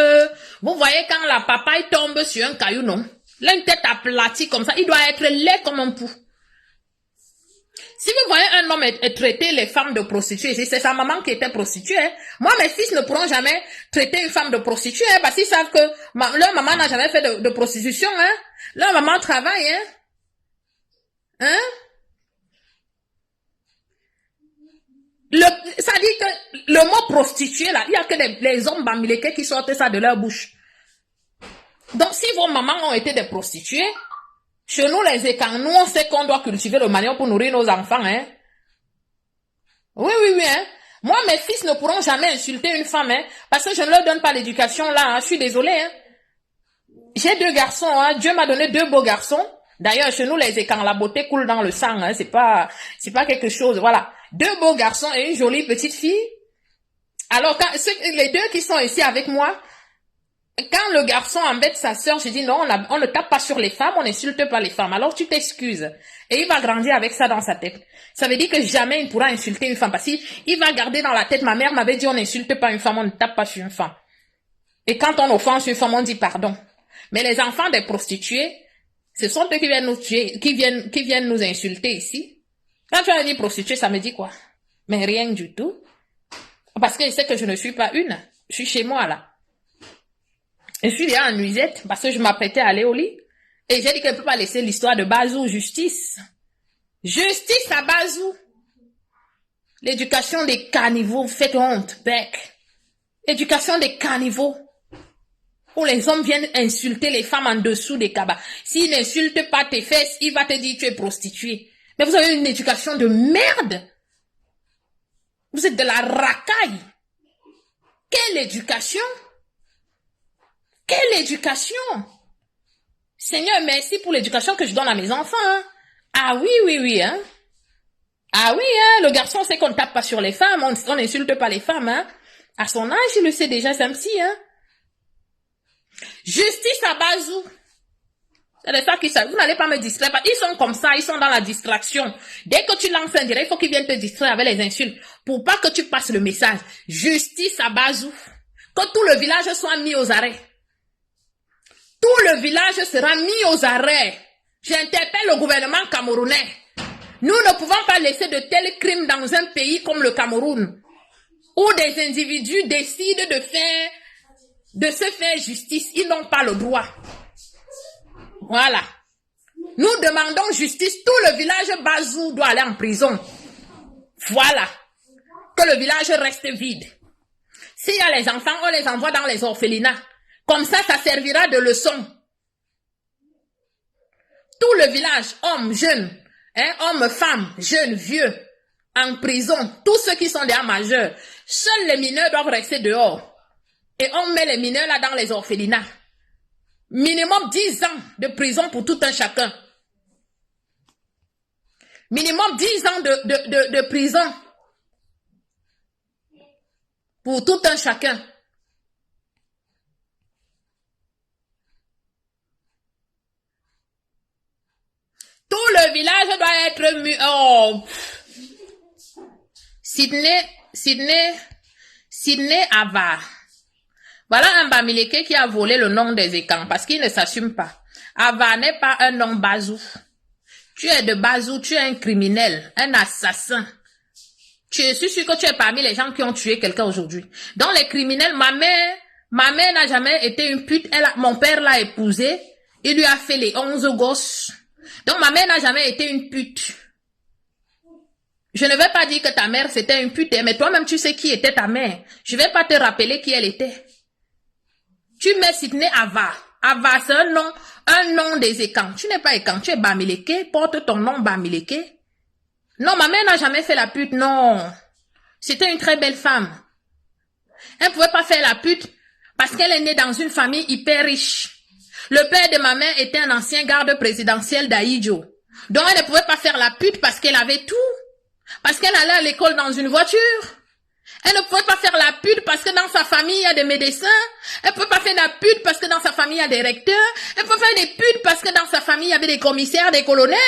vous voyez quand la papaye tombe sur un caillou, non? Il a une tête aplatie comme ça, il doit être laid comme un pou. Si vous voyez un homme traiter les femmes de prostituées, c'est sa maman qui était prostituée. Hein. Moi, mes fils ne pourront jamais traiter une femme de prostituée, hein, parce qu'ils savent que leur maman n'a jamais fait de prostitution. Hein. Leur maman travaille. Hein. Ça dit que le mot prostituée, là, il y a que les hommes bamilekés qui sortent ça de leur bouche. Donc, si vos mamans ont été des prostituées, chez nous, les écans, nous, on sait qu'on doit cultiver le manioc pour nourrir nos enfants, hein. Oui, hein. Moi, mes fils ne pourront jamais insulter une femme, hein, parce que je ne leur donne pas l'éducation, là, hein. Je suis désolée, hein. J'ai 2 garçons, hein. Dieu m'a donné 2 beaux garçons. D'ailleurs, chez nous, les écans, la beauté coule dans le sang, hein. C'est pas quelque chose, voilà. 2 beaux garçons et une jolie petite fille. Alors, les 2 qui sont ici avec moi, quand le garçon embête sa sœur, je dis non, on ne tape pas sur les femmes, on n'insulte pas les femmes. Alors tu t'excuses. Et il va grandir avec ça dans sa tête. Ça veut dire que jamais il ne pourra insulter une femme. Parce qu'il va garder dans la tête, ma mère m'avait dit on n'insulte pas une femme, on ne tape pas sur une femme. Et quand on offense une femme, on dit pardon. Mais les enfants des prostituées, ce sont eux qui viennent nous tuer, qui viennent nous insulter ici. Quand tu as dit prostituée, ça me dit quoi? Mais rien du tout. Parce qu'il sait que je ne suis pas une. Je suis chez moi là. Je suis déjà en nuisette parce que je m'apprêtais à aller au lit. Et j'ai dit qu'elle ne peut pas laisser l'histoire de Bazou. Justice. Justice à Bazou. L'éducation des caniveaux. Faites honte, bec. Éducation des caniveaux. Où les hommes viennent insulter les femmes en dessous des cabas. S'il n'insulte pas tes fesses, il va te dire tu es prostituée. Mais vous avez une éducation de merde. Vous êtes de la racaille. Quelle éducation? Quelle éducation? Seigneur, merci pour l'éducation que je donne à mes enfants. Hein. Ah oui, hein. Ah oui, hein. Le garçon sait qu'on ne tape pas sur les femmes, on n'insulte pas les femmes, hein. À son âge, il le sait déjà, c'est un psy, hein. Justice à Bazou. C'est de ça qu'il s'agit. Vous n'allez pas me distraire. Ils sont comme ça, ils sont dans la distraction. Dès que tu lances un direct, il faut qu'ils viennent te distraire avec les insultes. Pour pas que tu passes le message. Justice à Bazou. Que tout le village soit mis aux arrêts. Tout le village sera mis aux arrêts. J'interpelle le gouvernement camerounais. Nous ne pouvons pas laisser de tels crimes dans un pays comme le Cameroun, où des individus décident de se faire justice. Ils n'ont pas le droit. Voilà. Nous demandons justice. Tout le village Bazou doit aller en prison. Voilà. Que le village reste vide. S'il y a les enfants, on les envoie dans les orphelinats. Comme ça, ça servira de leçon. Tout le village, hommes, jeunes, hommes, femmes, jeunes, vieux, en prison, tous ceux qui sont déjà majeurs, seuls les mineurs doivent rester dehors. Et on met les mineurs là dans les orphelinats. Minimum 10 ans de prison pour tout un chacun. Minimum 10 ans de prison pour tout un chacun. Tout le village doit être oh. Sydney Ava. Voilà un Bamileke qui a volé le nom des écans parce qu'il ne s'assume pas. Ava n'est pas un nom Bazou. Tu es de Bazou, tu es un criminel, un assassin. Je suis sûr que tu es parmi les gens qui ont tué quelqu'un aujourd'hui. Dans les criminels, ma mère n'a jamais été une pute. Mon père l'a épousée. Il lui a fait les 11 gosses. Donc ma mère n'a jamais été une pute. Je ne vais pas dire que ta mère c'était une pute, mais toi-même tu sais qui était ta mère. Je ne vais pas te rappeler qui elle était. Tu mets Sydney Ava. Ava c'est un nom des écans. Tu n'es pas écan, tu es Bamileke, porte ton nom Bamileke. Non, ma mère n'a jamais fait la pute, non. C'était une très belle femme. Elle ne pouvait pas faire la pute parce qu'elle est née dans une famille hyper riche. Le père de ma mère était un ancien garde présidentiel d'Aïdjo. Donc elle ne pouvait pas faire la pute parce qu'elle avait tout. Parce qu'elle allait à l'école dans une voiture. Elle ne pouvait pas faire la pute parce que dans sa famille il y a des médecins. Elle ne pouvait pas faire la pute parce que dans sa famille il y a des recteurs. Elle peut faire des putes parce que dans sa famille il y avait des commissaires, des colonels.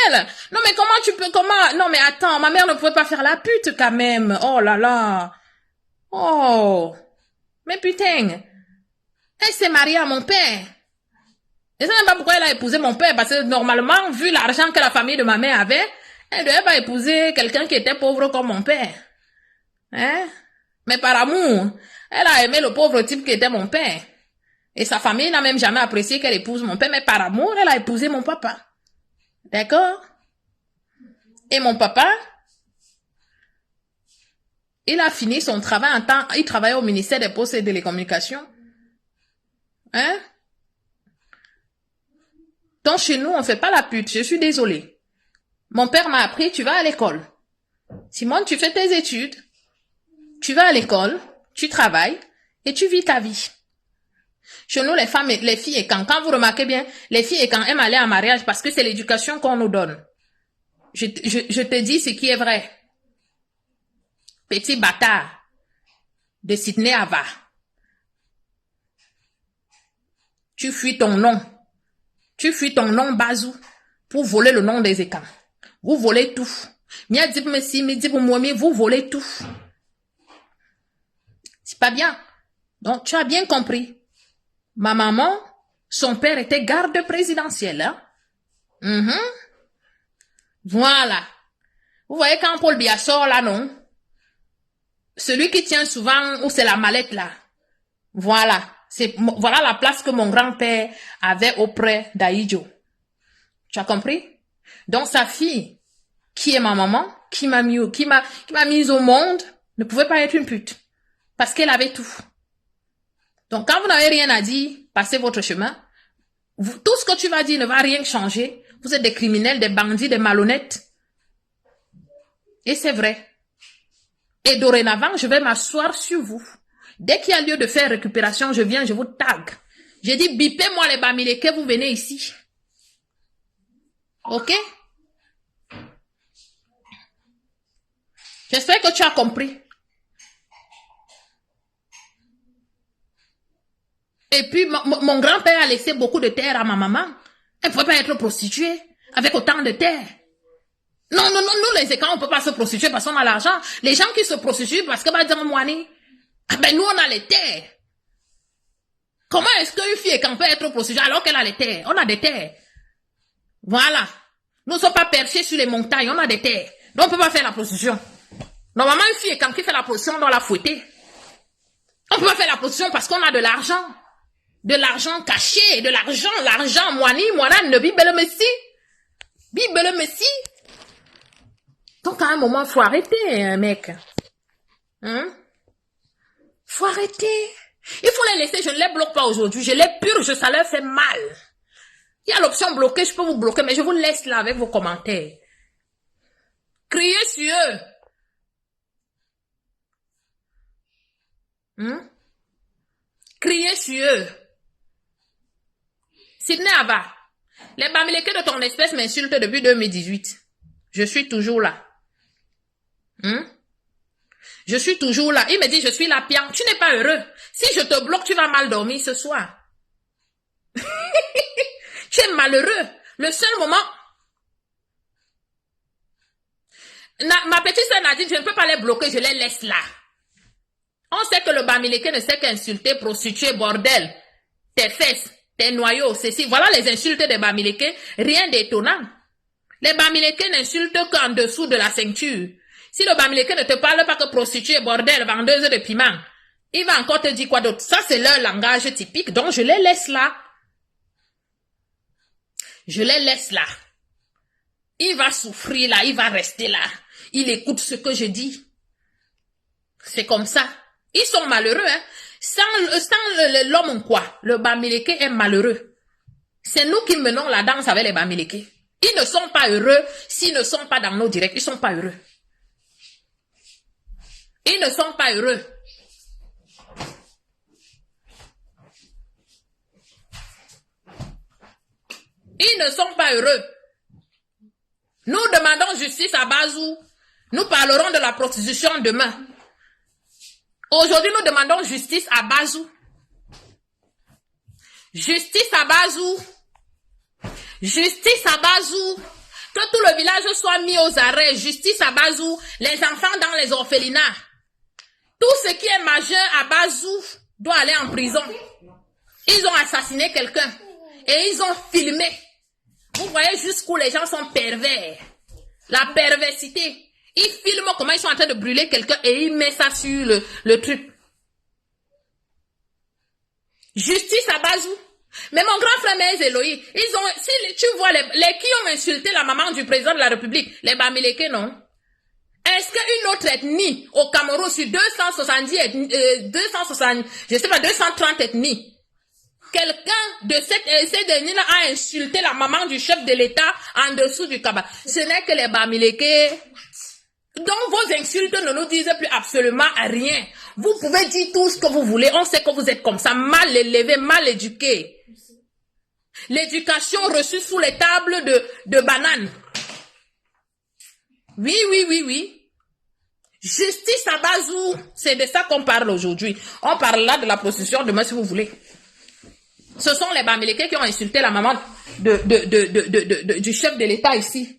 Non mais non mais attends, ma mère ne pouvait pas faire la pute quand même. Oh là là. Oh. Mais putain. Elle s'est mariée à mon père. Je ne sais même pas pourquoi elle a épousé mon père, parce que normalement, vu l'argent que la famille de ma mère avait, elle ne devait pas épouser quelqu'un qui était pauvre comme mon père. Hein? Mais par amour, elle a aimé le pauvre type qui était mon père. Et sa famille n'a même jamais apprécié qu'elle épouse mon père, mais par amour, elle a épousé mon papa. D'accord? Et mon papa, il a fini son travail en temps, il travaillait au ministère des Postes et des Télécommunications. Hein? Donc chez nous, on fait pas la pute, je suis désolée. Mon père m'a appris, tu vas à l'école. Simone, tu fais tes études, tu vas à l'école, tu travailles et tu vis ta vie. Chez nous, les femmes, les filles et quand vous remarquez bien, les filles et quand aiment aller en mariage parce que c'est l'éducation qu'on nous donne. Je te dis ce qui est vrai. Petit bâtard de Sydney Ava. Tu fuis ton nom. Tu fuis ton nom Bazou pour voler le nom des écans. Vous volez tout. Vous volez tout. C'est pas bien. Donc, tu as bien compris. Ma maman, son père était garde présidentiel. Hein? Voilà. Vous voyez quand Paul Biya sort là, non? Celui qui tient souvent, où c'est la mallette là. Voilà. Voilà la place que mon grand-père avait auprès d'Aïdjo. Tu as compris? Donc sa fille, qui est ma maman, qui m'a mise au monde, ne pouvait pas être une pute. Parce qu'elle avait tout. Donc quand vous n'avez rien à dire, passez votre chemin. Tout ce que tu vas dire ne va rien changer. Vous êtes des criminels, des bandits, des malhonnêtes. Et c'est vrai. Et dorénavant, je vais m'asseoir sur vous. Dès qu'il y a lieu de faire récupération, je viens, je vous tag. J'ai dit, bipez-moi les Bamileke, vous venez ici. Ok? J'espère que tu as compris. Et puis, mon grand-père a laissé beaucoup de terre à ma maman. Elle ne pouvait pas être prostituée avec autant de terre. Non, nous les écans, on ne peut pas se prostituer parce qu'on a l'argent. Les gens qui se prostituent parce que, nous on a les terres. Comment est-ce qu'une fille peut être prostituée alors qu'elle a les terres? On a des terres. Voilà. Nous ne sommes pas perchés sur les montagnes, on a des terres. Donc on ne peut pas faire la prostitution. Normalement, une fille qui fait la prostitution, on doit la fouetter. On ne peut pas faire la prostitution parce qu'on a de l'argent. De l'argent caché, de l'argent, moani, ne bible le messie. Bible le messie. Donc, à un moment, faut arrêter, mec. Hein? Faut arrêter. Il faut les laisser, je ne les bloque pas aujourd'hui. Je les purge, ça leur fait mal. Il y a l'option bloquer, je peux vous bloquer, mais je vous laisse là avec vos commentaires. Criez sur eux. Criez sur eux. Sydney Ava, les Bamileke de ton espèce m'insultent depuis 2018. Je suis toujours là. Je suis toujours là. Il me dit, je suis la piante. Tu n'es pas heureux. Si je te bloque, tu vas mal dormir ce soir. Tu es malheureux. Le seul moment... Ma petite sœur Nadine, je ne peux pas les bloquer, je les laisse là. On sait que le Bamileke ne sait qu'insulter, prostituer, bordel, tes fesses, tes noyaux, ceci. Voilà les insultes des Bamileke, rien d'étonnant. Les Bamileke n'insultent qu'en dessous de la ceinture. Si le Bamileke ne te parle pas que prostituée, bordel, vendeuse de piment, il va encore te dire quoi d'autre. Ça, c'est leur langage typique, donc je les laisse là. Je les laisse là. Il va souffrir là, il va rester là. Il écoute ce que je dis. C'est comme ça. Ils sont malheureux, hein. Sans l'homme quoi, le Bamileke est malheureux. C'est nous qui menons la danse avec les Bamileke. Ils ne sont pas heureux s'ils ne sont pas dans nos directs. Ils sont pas heureux. Ils ne sont pas heureux. Ils ne sont pas heureux. Nous demandons justice à Bazou. Nous parlerons de la prostitution demain. Aujourd'hui, nous demandons justice à Bazou. Justice à Bazou. Justice à Bazou. Que tout le village soit mis aux arrêts. Justice à Bazou. Les enfants dans les orphelinats. Tout ce qui est majeur à Bazou doit aller en prison. Ils ont assassiné quelqu'un. Et ils ont filmé. Vous voyez jusqu'où les gens sont pervers. La perversité. Ils filment comment ils sont en train de brûler quelqu'un et ils mettent ça sur le truc. Justice à Bazou. Mais mon grand frère Maïs Eloï, ils ont, si tu vois les qui ont insulté la maman du président de la République, les Bamileke, non? Est-ce qu'une autre ethnie au Cameroun sur 230 ethnies, quelqu'un de cette ethnie-là a insulté la maman du chef de l'État en dessous du cabas? Ce n'est que les Bamileke. Donc vos insultes ne nous disent plus absolument rien. Vous pouvez dire tout ce que vous voulez. On sait que vous êtes comme ça, mal élevé, mal éduqué. L'éducation reçue sous les tables de bananes. Oui. Justice à Bazou. C'est de ça qu'on parle aujourd'hui. On parle là de la prostitution demain si vous voulez. Ce sont les Bamileke qui ont insulté la maman du chef de l'État ici.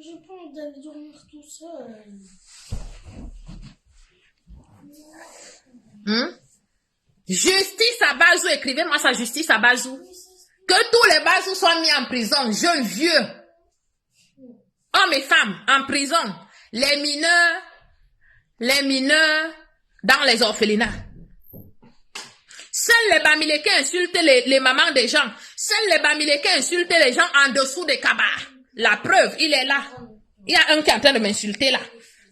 J'ai pas envie d'aller dormir tout seul. Justice à Bazou, écrivez-moi ça, justice à Bazou. Que tous les Bazou soient mis en prison, jeunes, vieux, hommes et femmes, en prison. Les mineurs dans les orphelinats. Seuls les Bamileke insultent les mamans des gens. Seuls les Bamileke insultent les gens en dessous des cabas. La preuve, il est là. Il y a un qui est en train de m'insulter là.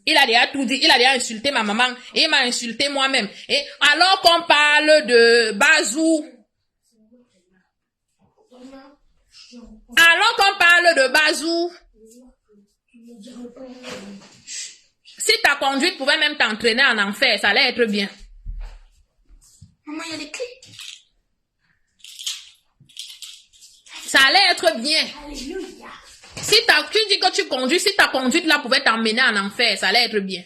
Il a déjà tout dit. Il a déjà insulté ma maman. Et il m'a insulté moi-même. Et alors qu'on parle de Bazou. Alors qu'on parle de Bazou. Si ta conduite pouvait même t'entraîner en enfer, ça allait être bien. Maman, il y a des clés. Ça allait être bien. Alléluia. Si tu dis que tu conduis, si ta conduite là pouvait t'emmener en enfer, ça allait être bien.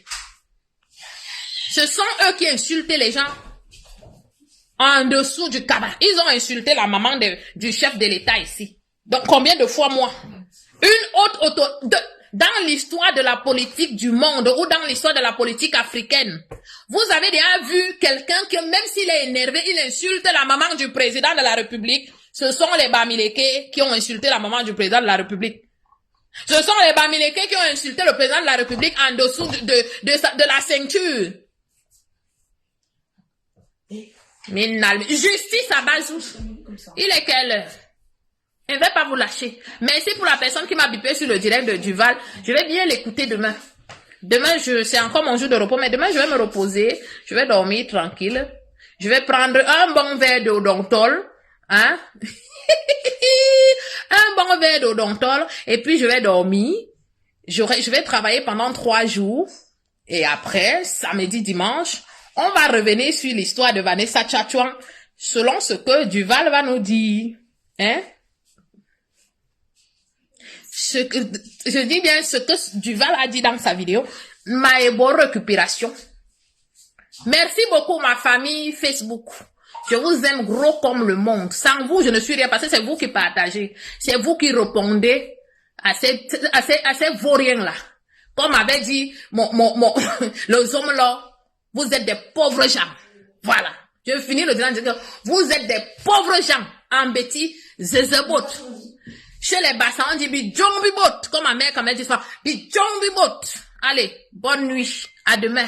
Ce sont eux qui insultent les gens. en dessous du cabas. Ils ont insulté la maman du chef de l'État ici. Donc, combien de fois moi? Une autre dans l'histoire de la politique du monde ou dans l'histoire de la politique africaine, vous avez déjà vu quelqu'un que même s'il est énervé, il insulte la maman du président de la République. Ce sont les Bamileke qui ont insulté la maman du président de la République. Ce sont les Bamileke qui ont insulté le président de la République en dessous de la ceinture. Justice à Bazou. Il est quelle heure? Je ne vais pas vous lâcher. Merci pour la personne qui m'a bipé sur le direct de Duval. Je vais bien l'écouter demain. Demain, c'est encore mon jour de repos, mais demain, je vais me reposer. Je vais dormir tranquille. Je vais prendre un bon verre d'odontol. Hein? Un bon verre d'odontol. Et puis, je vais dormir. Je vais travailler pendant 3 jours. Et après, samedi, dimanche, on va revenir sur l'histoire de Vanessa Tchatchouan, selon ce que Duval va nous dire. Hein? Je dis bien ce que Duval a dit dans sa vidéo. Maëbo récupération. Merci beaucoup, ma famille Facebook. Je vous aime gros comme le monde. Sans vous, je ne suis rien parce que c'est vous qui partagez. C'est vous qui répondez à ces vauriens-là. Comme avait dit le homme là, vous êtes des pauvres gens. Voilà. Je vais finir le disant que vous êtes des pauvres gens. En bêtis, zézébot. Chez les bassins, on dit bidjong bibot. Comme ma mère, quand elle dit ça, bidjong bibot. Allez, bonne nuit. À demain.